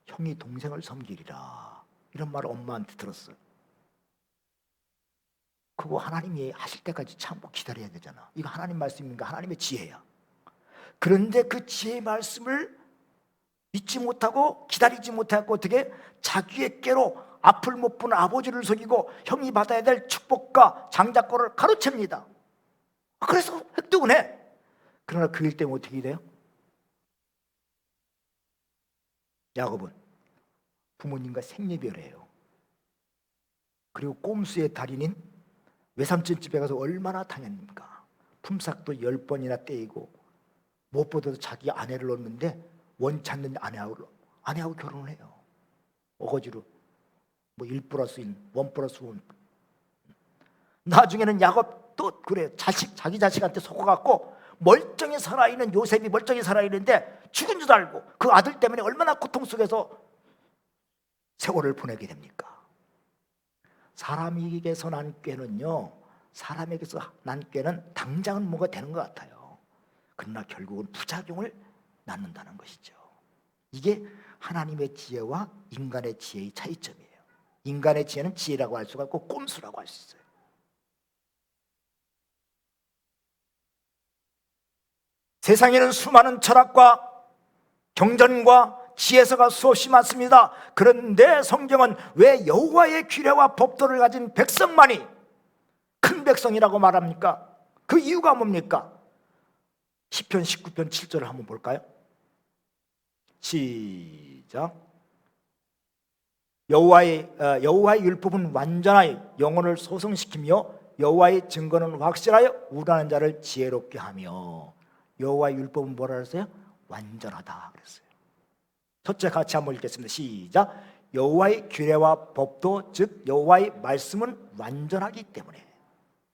형이 동생을 섬기리라, 이런 말을 엄마한테 들었어요. 그거 하나님이 하실 때까지 참고 기다려야 되잖아. 이거 하나님 말씀인가? 하나님의 지혜야. 그런데 그 지혜의 말씀을 믿지 못하고 기다리지 못하고 어떻게 자기의 꾀로 앞을 못 보는 아버지를 속이고 형이 받아야 될 축복과 장자권을 가로챕니다. 그래서 획득은 해. 그러나 그 일 때문에 어떻게 돼요? 야곱은 부모님과 생리별해요. 그리고 꼼수의 달인인 외삼촌 집에 가서 얼마나 당했습니까? 품삯도 10번이나 떼이고, 무엇보다도 자기 아내를 얻는데 원치 않는 아내하고 결혼을 해요. 어거지로 뭐 1 플러스 1, 1 플러스 1. 나중에는 야곱도 그래. 자기 자식한테 속아갖고 멀쩡히 살아있는 요셉이 멀쩡히 살아있는데 죽은 줄 알고 그 아들 때문에 얼마나 고통 속에서 세월을 보내게 됩니까? 사람에게서 난 꾀는요, 사람에게서 난 꾀는 당장은 뭐가 되는 것 같아요. 그러나 결국은 부작용을 낳는다는 것이죠. 이게 하나님의 지혜와 인간의 지혜의 차이점이에요. 인간의 지혜는 지혜라고 할 수가 없고 꼼수라고 할 수 있어요. 세상에는 수많은 철학과 경전과 지혜서가 수없이 많습니다. 그런데 성경은 왜 여호와의 규례와 법도를 가진 백성만이 큰 백성이라고 말합니까? 그 이유가 뭡니까? 시편 19편 7절을 한번 볼까요? 시작. 여호와의 율법은 완전하여 영혼을 소성시키며 여호와의 증거는 확실하여 우라는 자를 지혜롭게 하며. 여호와의 율법은 뭐라 그랬어요? 완전하다 그랬어요. 첫째 같이 한번 읽겠습니다. 시작. 여호와의 규례와 법도 즉 여호와의 말씀은 완전하기 때문에.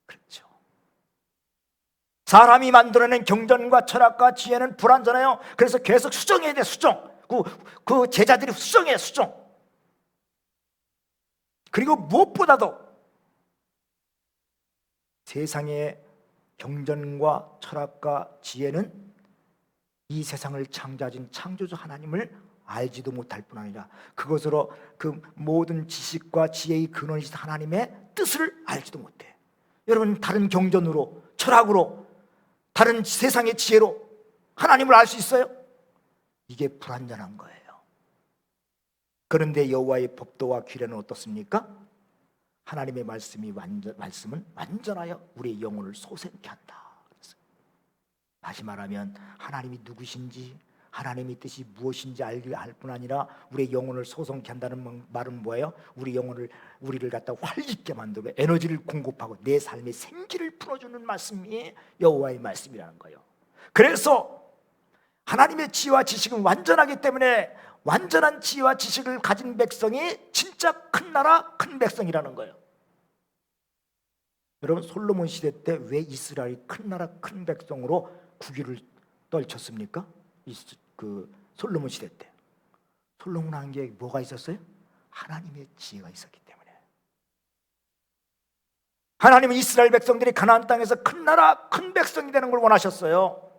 그렇죠. 사람이 만들어낸 경전과 철학과 지혜는 불완전해요. 그래서 계속 수정해야 돼. 수정. 그 제자들이 수정해. 수정. 그리고 무엇보다도 세상의 경전과 철학과 지혜는 이 세상을 창조하신 창조주 하나님을 알지도 못할 뿐 아니라 그것으로 그 모든 지식과 지혜의 근원이신 하나님의 뜻을 알지도 못해. 여러분, 다른 경전으로, 철학으로, 다른 세상의 지혜로 하나님을 알 수 있어요? 이게 불완전한 거예요. 그런데 여호와의 법도와 규례는 어떻습니까? 하나님의 말씀은 완전하여 우리의 영혼을 소생케 한다. 다시 말하면 하나님이 누구신지, 하나님의 뜻이 무엇인지 알 뿐 아니라 우리의 영혼을 소성케 한다는 말은 뭐예요? 우리를 갖다 활기있게 만들고 에너지를 공급하고 내 삶의 생기를 풀어주는 말씀이 여호와의 말씀이라는 거예요. 그래서 하나님의 지혜와 지식은 완전하기 때문에 완전한 지혜와 지식을 가진 백성이 진짜 큰 나라, 큰 백성이라는 거예요. 여러분, 솔로몬 시대 때 왜 이스라엘이 큰 나라, 큰 백성으로 국위를 떨쳤습니까? 그 솔로몬 시대 때 솔로몬 한 게 뭐가 있었어요? 하나님의 지혜가 있었기 때문에. 하나님은 이스라엘 백성들이 가나안 땅에서 큰 나라, 큰 백성이 되는 걸 원하셨어요.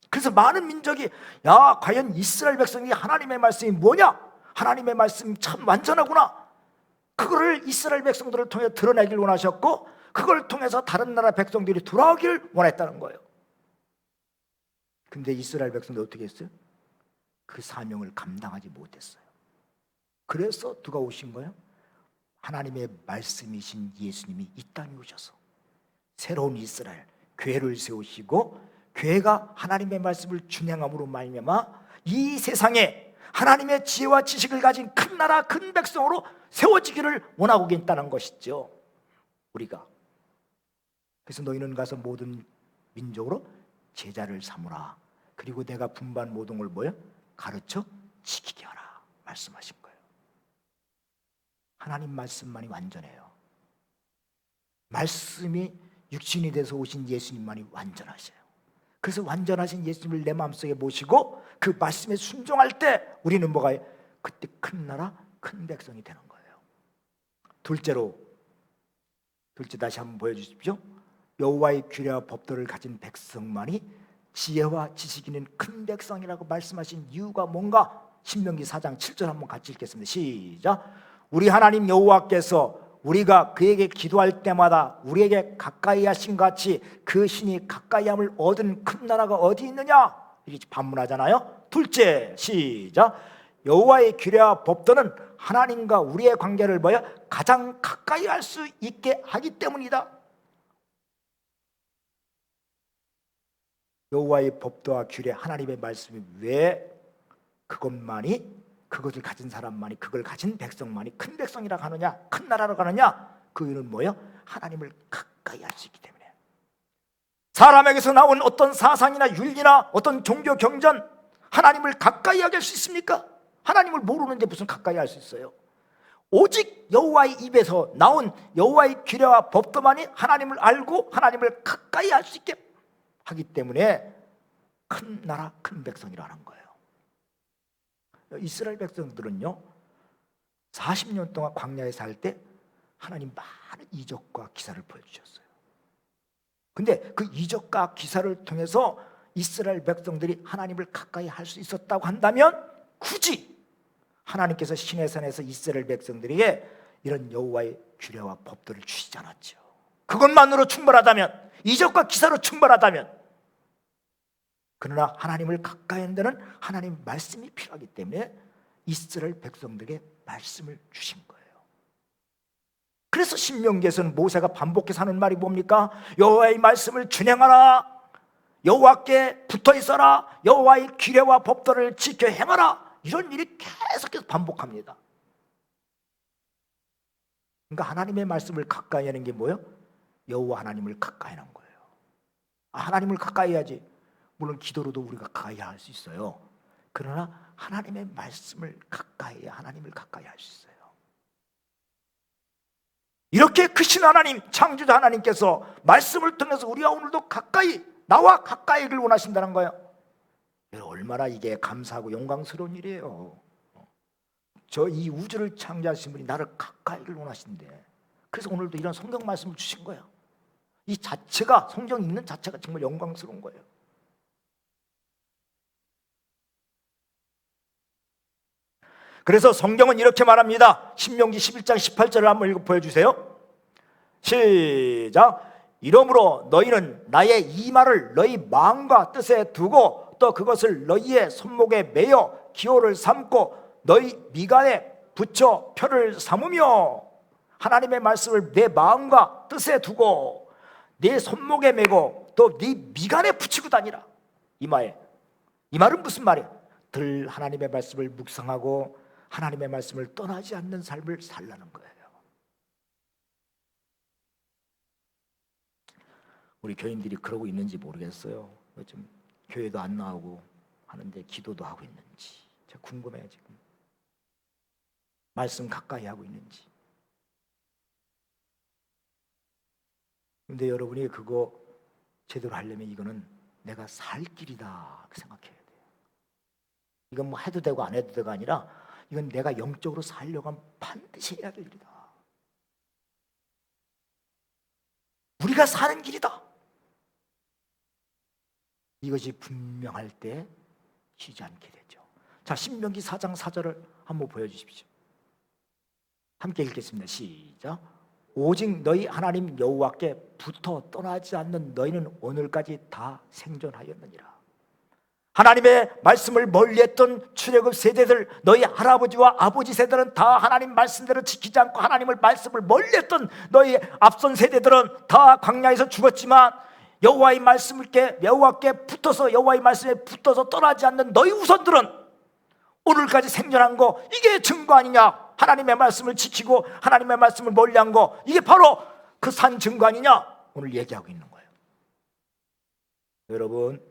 그래서 많은 민족이 야, 과연 이스라엘 백성이 하나님의 말씀이 뭐냐? 하나님의 말씀이 참 완전하구나. 그거를 이스라엘 백성들을 통해 드러내길 원하셨고 그걸 통해서 다른 나라 백성들이 돌아오길 원했다는 거예요. 근데 이스라엘 백성들 어떻게 했어요? 그 사명을 감당하지 못했어요. 그래서 누가 오신 거예요? 하나님의 말씀이신 예수님이 이 땅에 오셔서 새로운 이스라엘, 교회를 세우시고 교회가 하나님의 말씀을 준행함으로 말미암아 이 세상에 하나님의 지혜와 지식을 가진 큰 나라, 큰 백성으로 세워지기를 원하고 있다는 것이죠. 우리가. 그래서 너희는 가서 모든 민족으로 제자를 삼으라. 그리고 내가 분반 모든 걸 뭐예요? 가르쳐 지키게 하라 말씀하신 거예요. 하나님 말씀만이 완전해요. 말씀이 육신이 돼서 오신 예수님만이 완전하셔요. 그래서 완전하신 예수님을 내 마음속에 모시고 그 말씀에 순종할 때 우리는 뭐가 해요? 그때 큰 나라, 큰 백성이 되는 거예요. 둘째 다시 한번 보여주십시오. 여호와의 규례와 법도를 가진 백성만이 지혜와 지식이 있는 큰 백성이라고 말씀하신 이유가 뭔가? 신명기 4장 7절 한번 같이 읽겠습니다. 시작. 우리 하나님 여호와께서 우리가 그에게 기도할 때마다 우리에게 가까이 하신 같이 그 신이 가까이함을 얻은 큰 나라가 어디 있느냐? 이렇게 반문하잖아요. 둘째, 시작. 여호와의 규례와 법도는 하나님과 우리의 관계를 가장 가까이 할 수 있게 하기 때문이다. 여호와의 법도와 규례, 하나님의 말씀이 왜 그것을 가진 사람만이, 그걸 가진 백성만이 큰 백성이라고 하느냐, 큰 나라라고 하느냐? 그 이유는 뭐예요? 하나님을 가까이 할 수 있기 때문에. 사람에게서 나온 어떤 사상이나 윤리나 어떤 종교 경전, 하나님을 가까이 하게 할 수 있습니까? 하나님을 모르는데 무슨 가까이 할 수 있어요? 오직 여호와의 입에서 나온 여호와의 규례와 법도만이 하나님을 알고 하나님을 가까이 할 수 있게 하기 때문에 큰 나라 큰 백성이라는 거예요. 이스라엘 백성들은요 40년 동안 광야에 살 때 하나님 많은 이적과 기사를 보여주셨어요. 근데 그 이적과 기사를 통해서 이스라엘 백성들이 하나님을 가까이 할 수 있었다고 한다면 굳이 하나님께서 시내산에서 이스라엘 백성들에게 이런 여호와의 규례와 법도를 주시지 않았죠. 그것만으로 충분하다면, 이적과 기사로 충분하다면, 그러나 하나님을 가까이 하는 데는 하나님의 말씀이 필요하기 때문에 이스라엘 백성들에게 말씀을 주신 거예요. 그래서 신명기에서는 모세가 반복해서 하는 말이 뭡니까? 여호와의 말씀을 준행하라, 여호와께 붙어 있어라, 여호와의 규례와 법도를 지켜 행하라. 이런 일이 계속해서 반복합니다. 그러니까 하나님의 말씀을 가까이 하는 게 뭐예요? 여호와 하나님을 가까이 하는 거예요. 하나님을 가까이 해야지. 물론 기도로도 우리가 가까이 할 수 있어요. 그러나 하나님의 말씀을 가까이 해야 하나님을 가까이 할 수 있어요. 이렇게 크신 하나님, 창조자 하나님께서 말씀을 통해서 우리가 오늘도 가까이, 나와 가까이를 원하신다는 거예요. 얼마나 이게 감사하고 영광스러운 일이에요. 저 이 우주를 창조하신 분이 나를 가까이를 원하신대. 그래서 오늘도 이런 성경 말씀을 주신 거예요. 이 자체가, 성경 읽는 자체가 정말 영광스러운 거예요. 그래서 성경은 이렇게 말합니다. 신명기 11장 18절을 한번 읽어 보여주세요. 시작. 이러므로 너희는 나의 이 말을 너희 마음과 뜻에 두고 또 그것을 너희의 손목에 매어 기호를 삼고 너희 미간에 붙여 표를 삼으며, 하나님의 말씀을 내 마음과 뜻에 두고 내 손목에 매고 또 네 미간에 붙이고 다니라. 이 말은 무슨 말이야? 늘 하나님의 말씀을 묵상하고 하나님의 말씀을 떠나지 않는 삶을 살라는 거예요. 우리 교인들이 그러고 있는지 모르겠어요. 요즘 교회도 안 나오고 하는데 기도도 하고 있는지 제가 궁금해요. 지금 말씀 가까이 하고 있는지. 근데 여러분이 그거 제대로 하려면 이거는 내가 살 길이다 생각해야 돼요. 이건 뭐 해도 되고 안 해도 되고가 아니라 이건 내가 영적으로 살려고 하면 반드시 해야 될 일이다. 우리가 사는 길이다. 이것이 분명할 때 쉬지 않게 되죠. 자, 신명기 4장 4절을 한번 보여주십시오. 함께 읽겠습니다. 시작. 오직 너희 하나님 여호와께 붙어 떠나지 않는 너희는 오늘까지 다 생존하였느니라. 하나님의 말씀을 멀리했던 출애굽 세대들, 너희 할아버지와 아버지 세대는 다 하나님 말씀대로 지키지 않고 하나님을 말씀을 멀리했던 너희 앞선 세대들은 다 광야에서 죽었지만 여호와의 여호와께 붙어서, 여호와의 말씀에 붙어서 떠나지 않는 너희 후손들은 오늘까지 생존한 거, 이게 증거 아니냐? 하나님의 말씀을 지키고 하나님의 말씀을 멀리한 거, 이게 바로 그 산 증거 아니냐? 오늘 얘기하고 있는 거예요. 여러분,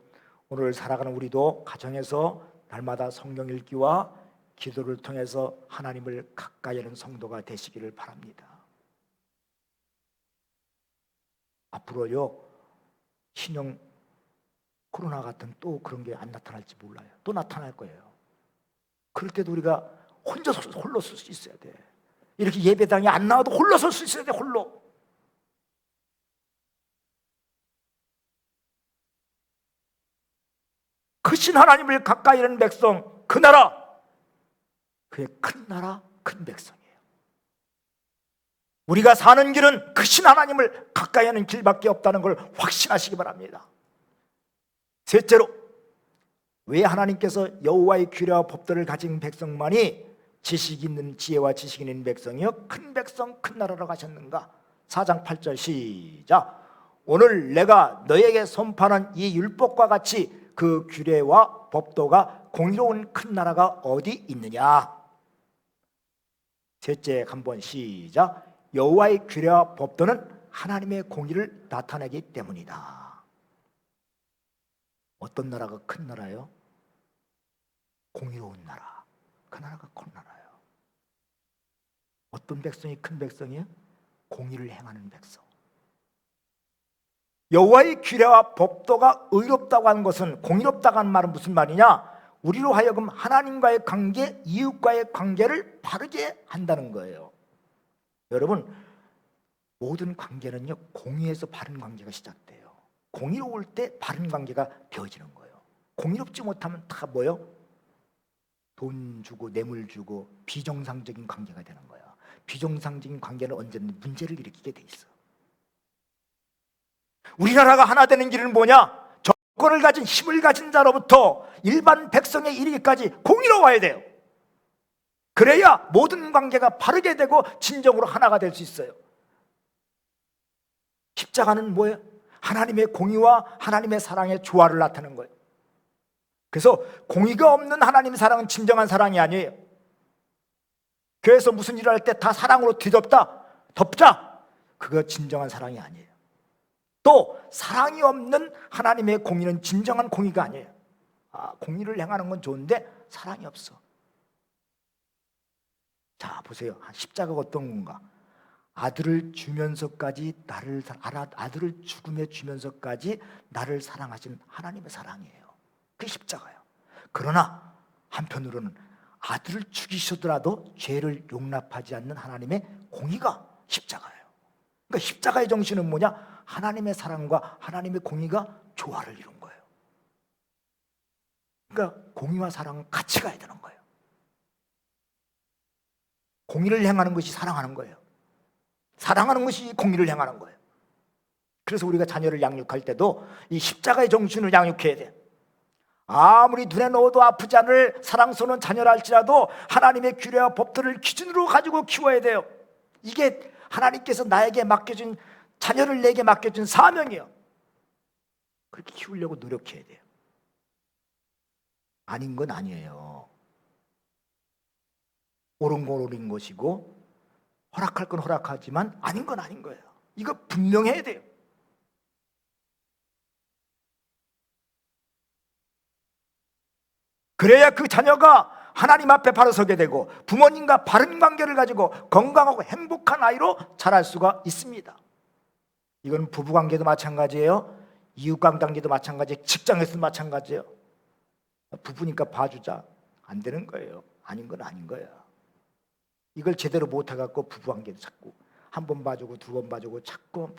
오늘 살아가는 우리도 가정에서 날마다 성경 읽기와 기도를 통해서 하나님을 가까이 하는 성도가 되시기를 바랍니다. 앞으로요, 신형 코로나 같은 또 그런 게 안 나타날지 몰라요. 또 나타날 거예요. 그럴 때도 우리가 홀로 설 수 있어야 돼. 이렇게 예배당에 안 나와도 홀로 설 수 있어야 돼. 홀로. 크신 하나님을 가까이 하는 백성, 그 나라, 그의 큰 나라, 큰 백성이에요. 우리가 사는 길은 크신 하나님을 가까이 하는 길밖에 없다는 걸 확신하시기 바랍니다. 셋째로, 왜 하나님께서 여호와의 규례와 법도를 가진 백성만이 지식 있는 지혜와 지식 있는 백성이요 큰 백성 큰 나라라고 하셨는가? 4장 8절 시작. 오늘 내가 너에게 선포하는 이 율법과 같이 그 규례와 법도가 공의로운 큰 나라가 어디 있느냐? 셋째 한번 시작. 여호와의 규례와 법도는 하나님의 공의를 나타내기 때문이다. 어떤 나라가 큰 나라예요? 공의로운 나라, 그 나라가 큰 나라예요. 어떤 백성이 큰 백성이에요? 공의를 행하는 백성. 여호와의 규례와 법도가 의롭다고 하는 것은, 공의롭다고 하는 말은 무슨 말이냐? 우리로 하여금 하나님과의 관계, 이웃과의 관계를 바르게 한다는 거예요. 여러분, 모든 관계는요, 공의에서 바른 관계가 시작돼요. 공의로울 때 바른 관계가 되어지는 거예요. 공의롭지 못하면 다 뭐예요? 돈 주고 뇌물 주고 비정상적인 관계가 되는 거야. 비정상적인 관계는 언제든 문제를 일으키게 돼 있어. 우리나라가 하나 되는 길은 뭐냐? 정권을 가진, 힘을 가진 자로부터 일반 백성에 이르기까지 공의로워야 돼요. 그래야 모든 관계가 바르게 되고 진정으로 하나가 될 수 있어요. 십자가는 뭐예요? 하나님의 공의와 하나님의 사랑의 조화를 나타내는 거예요. 그래서 공의가 없는 하나님의 사랑은 진정한 사랑이 아니에요. 교회에서 무슨 일을 할 때 다 사랑으로 덮자, 그거 진정한 사랑이 아니에요. 또 사랑이 없는 하나님의 공의는 진정한 공의가 아니에요. 공의를 행하는 건 좋은데 사랑이 없어. 자, 보세요. 십자가가 어떤 건가? 아들을 주면서까지 아들을 죽음에 주면서까지 나를 사랑하신 하나님의 사랑이에요. 그게 십자가예요. 그러나 한편으로는 아들을 죽이시더라도 죄를 용납하지 않는 하나님의 공의가 십자가예요. 그러니까 십자가의 정신은 뭐냐? 하나님의 사랑과 하나님의 공의가 조화를 이룬 거예요. 그러니까 공의와 사랑은 같이 가야 되는 거예요. 공의를 행하는 것이 사랑하는 거예요. 사랑하는 것이 공의를 행하는 거예요. 그래서 우리가 자녀를 양육할 때도 이 십자가의 정신을 양육해야 돼. 아무리 눈에 넣어도 아프지 않을 사랑스러운 자녀라 할지라도 하나님의 규례와 법들을 기준으로 가지고 키워야 돼요. 이게 하나님께서 나에게 맡겨준, 자녀를 내게 맡겨준 사명이에요. 그렇게 키우려고 노력해야 돼요. 아닌 건 아니에요. 옳은 건 옳은 것이고 허락할 건 허락하지만 아닌 건 아닌 거예요. 이거 분명해야 돼요. 그래야 그 자녀가 하나님 앞에 바로 서게 되고 부모님과 바른 관계를 가지고 건강하고 행복한 아이로 자랄 수가 있습니다. 이건 부부관계도 마찬가지예요. 이웃관계도 마찬가지예요. 직장에서도 마찬가지예요. 부부니까 봐주자, 안 되는 거예요. 아닌 건 아닌 거예요. 이걸 제대로 못해갖고 부부관계도 자꾸 한 번 봐주고 두 번 봐주고 자꾸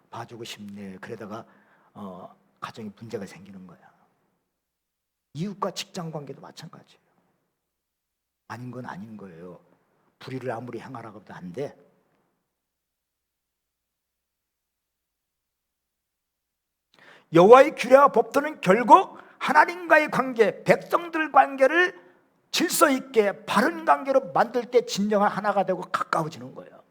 봐주고 싶네. 그러다가 가정에 문제가 생기는 거야. 이웃과 직장관계도 마찬가지예요. 아닌 건 아닌 거예요. 불의를 아무리 행하라고 해도 안 돼. 여호와의 규례와 법도는 결국 하나님과의 관계, 백성들 관계를 질서 있게 바른 관계로 만들 때 진정한 하나가 되고 가까워지는 거예요.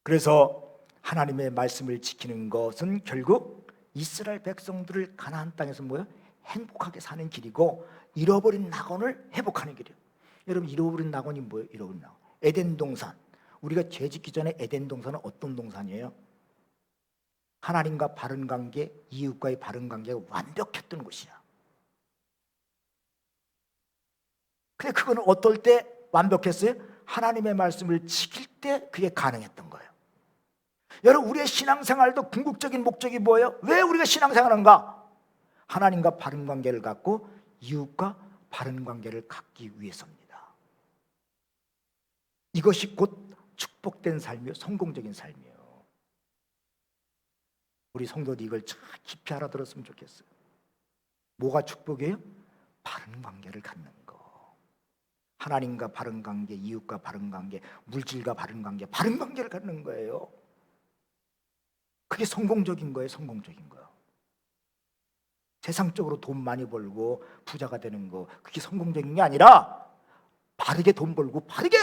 그래서 하나님의 말씀을 지키는 것은 결국 이스라엘 백성들을 가나안 땅에서 뭐예요? 행복하게 사는 길이고 잃어버린 낙원을 회복하는 길이에요. 여러분, 잃어버린 낙원이 뭐예요? 잃어버린 낙원, 에덴 동산. 우리가 죄 짓기 전에 에덴 동산은 어떤 동산이에요? 하나님과 바른 관계, 이웃과의 바른 관계가 완벽했던 곳이야. 근데 그거는 어떨 때 완벽했어요? 하나님의 말씀을 지킬 때 그게 가능했던 거예요. 여러분, 우리의 신앙생활도 궁극적인 목적이 뭐예요? 왜 우리가 신앙생활하는가? 하나님과 바른 관계를 갖고 이웃과 바른 관계를 갖기 위해서입니다. 이것이 곧 축복된 삶이요, 성공적인 삶이에요. 우리 성도들이 이걸 참 깊이 알아들었으면 좋겠어요. 뭐가 축복이에요? 바른 관계를 갖는 거. 하나님과 바른 관계, 이웃과 바른 관계, 물질과 바른 관계, 바른 관계를 갖는 거예요. 그게 성공적인 거예요. 성공적인 거예요. 세상적으로 돈 많이 벌고 부자가 되는 거, 그게 성공적인 게 아니라 바르게 돈 벌고 바르게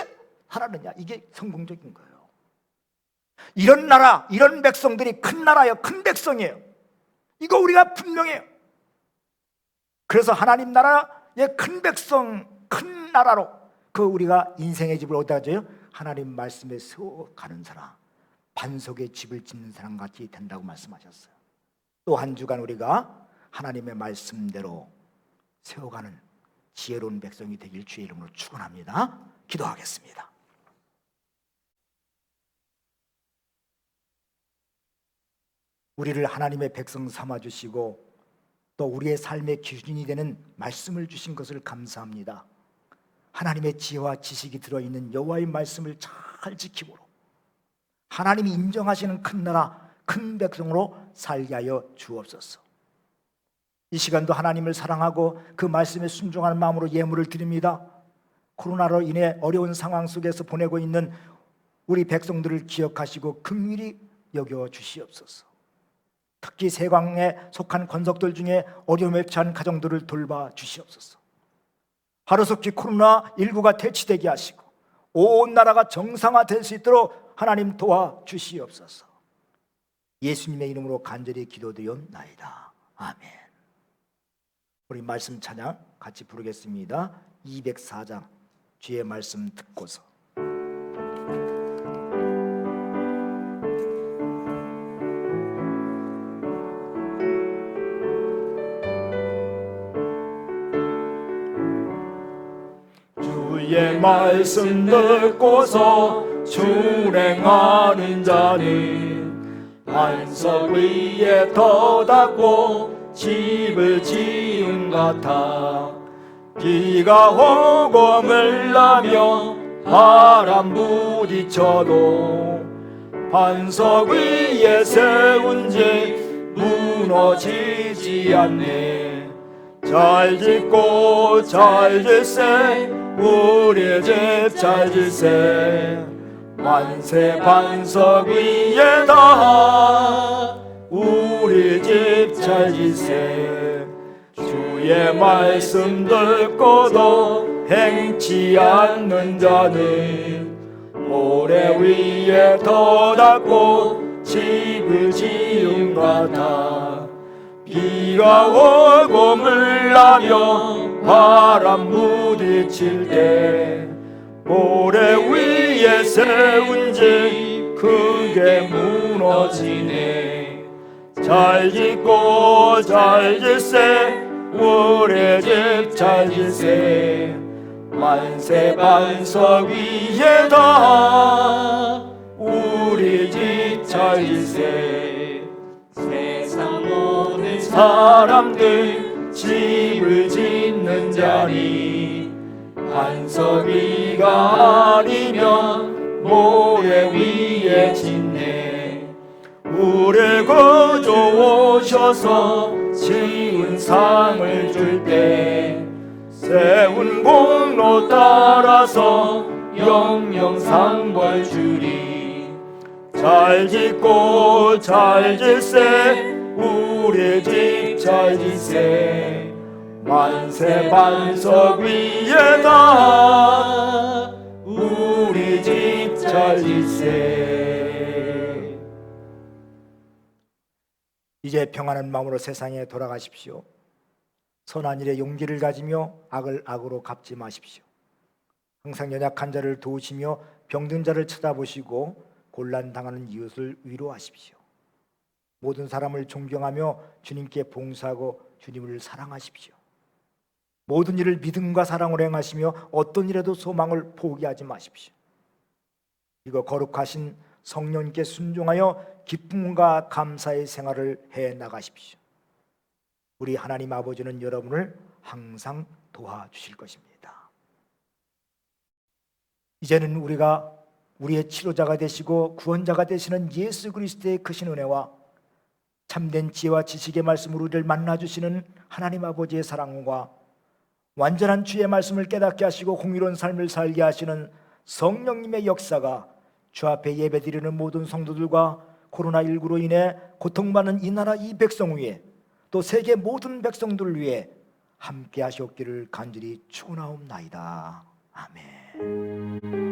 살았느냐, 이게 성공적인 거예요. 이런 나라, 이런 백성들이 큰 나라예요. 큰 백성이에요. 이거 우리가 분명해요. 그래서 하나님 나라의 큰 백성, 큰 나라로 그 우리가 인생의 집을 어디다 져요? 하나님 말씀에 세워가는 사람, 반석에 집을 짓는 사람 같이 된다고 말씀하셨어요. 또 한 주간 우리가 하나님의 말씀대로 세워가는 지혜로운 백성이 되길 주의 이름으로 축원합니다. 기도하겠습니다. 우리를 하나님의 백성 삼아주시고 또 우리의 삶의 기준이 되는 말씀을 주신 것을 감사합니다. 하나님의 지혜와 지식이 들어있는 여호와의 말씀을 잘 지키므로 하나님이 인정하시는 큰 나라, 큰 백성으로 살게 하여 주옵소서. 이 시간도 하나님을 사랑하고 그 말씀에 순종하는 마음으로 예물을 드립니다. 코로나로 인해 어려운 상황 속에서 보내고 있는 우리 백성들을 기억하시고 긍휼히 여겨 주시옵소서. 특히 세광에 속한 권속들 중에 어려움에 처한 가정들을 돌봐 주시옵소서. 하루속히 코로나19가 퇴치되게 하시고 온 나라가 정상화될 수 있도록 하나님 도와주시옵소서. 예수님의 이름으로 간절히 기도드렸나이다. 아멘. 우리 말씀 찬양 같이 부르겠습니다. 204장 주의 말씀 듣고서. 주의 말씀 듣고서 준행하는 자는 반석 위에 터닫고 집을 지은 같아. 비가 오고 물나며 바람 부딪혀도 반석 위에 세운 집 무너지지 않네. 잘 짓고 잘 질세 우리 집 잘 질세. 만세 반석 위에다 우리 집 잘 질세. 주의 말씀 듣고도 행치 않는 자는 모래 위에 터닫고 집을 지은 같아. 비가 오고 물나며 바람 부딪힐 때 모래 위에 세운 집 크게 무너지네. 잘 짓고 잘 질세 우리 집 잘 질세. 만세 반석 위에다 우리 집 잘 질세. 세상 모든 사람들 집을 짓는 자리 반석 위가 아니면 모래 위에 짓네. 우리 구주 오셔서 지은 상을 줄 때 세운 공로 따라서 영영 상벌 주리. 잘 짓고 잘 질세 우리 집 잘 질세. 만세 반석 위에다 우리 집 잘 질세. 이제 평안한 마음으로 세상에 돌아가십시오. 선한 일에 용기를 가지며 악을 악으로 갚지 마십시오. 항상 연약한 자를 도우시며 병든 자를 쳐다보시고 곤란 당하는 이웃을 위로하십시오. 모든 사람을 존경하며 주님께 봉사하고 주님을 사랑하십시오. 모든 일을 믿음과 사랑으로 행하시며 어떤 일에도 소망을 포기하지 마십시오. 이거 거룩하신 성령께 순종하여 기쁨과 감사의 생활을 해 나가십시오. 우리 하나님 아버지는 여러분을 항상 도와주실 것입니다. 이제는 우리가 우리의 치료자가 되시고 구원자가 되시는 예수 그리스도의 크신 은혜와 참된 지혜와 지식의 말씀으로 우리를 만나주시는 하나님 아버지의 사랑과 완전한 주의 말씀을 깨닫게 하시고 공의로운 삶을 살게 하시는 성령님의 역사가 주 앞에 예배드리는 모든 성도들과 코로나19로 인해 고통받는 이 나라 이 백성 위에 또 세계 모든 백성들을 위해 함께 하시옵기를 간절히 축원하옵나이다. 아멘.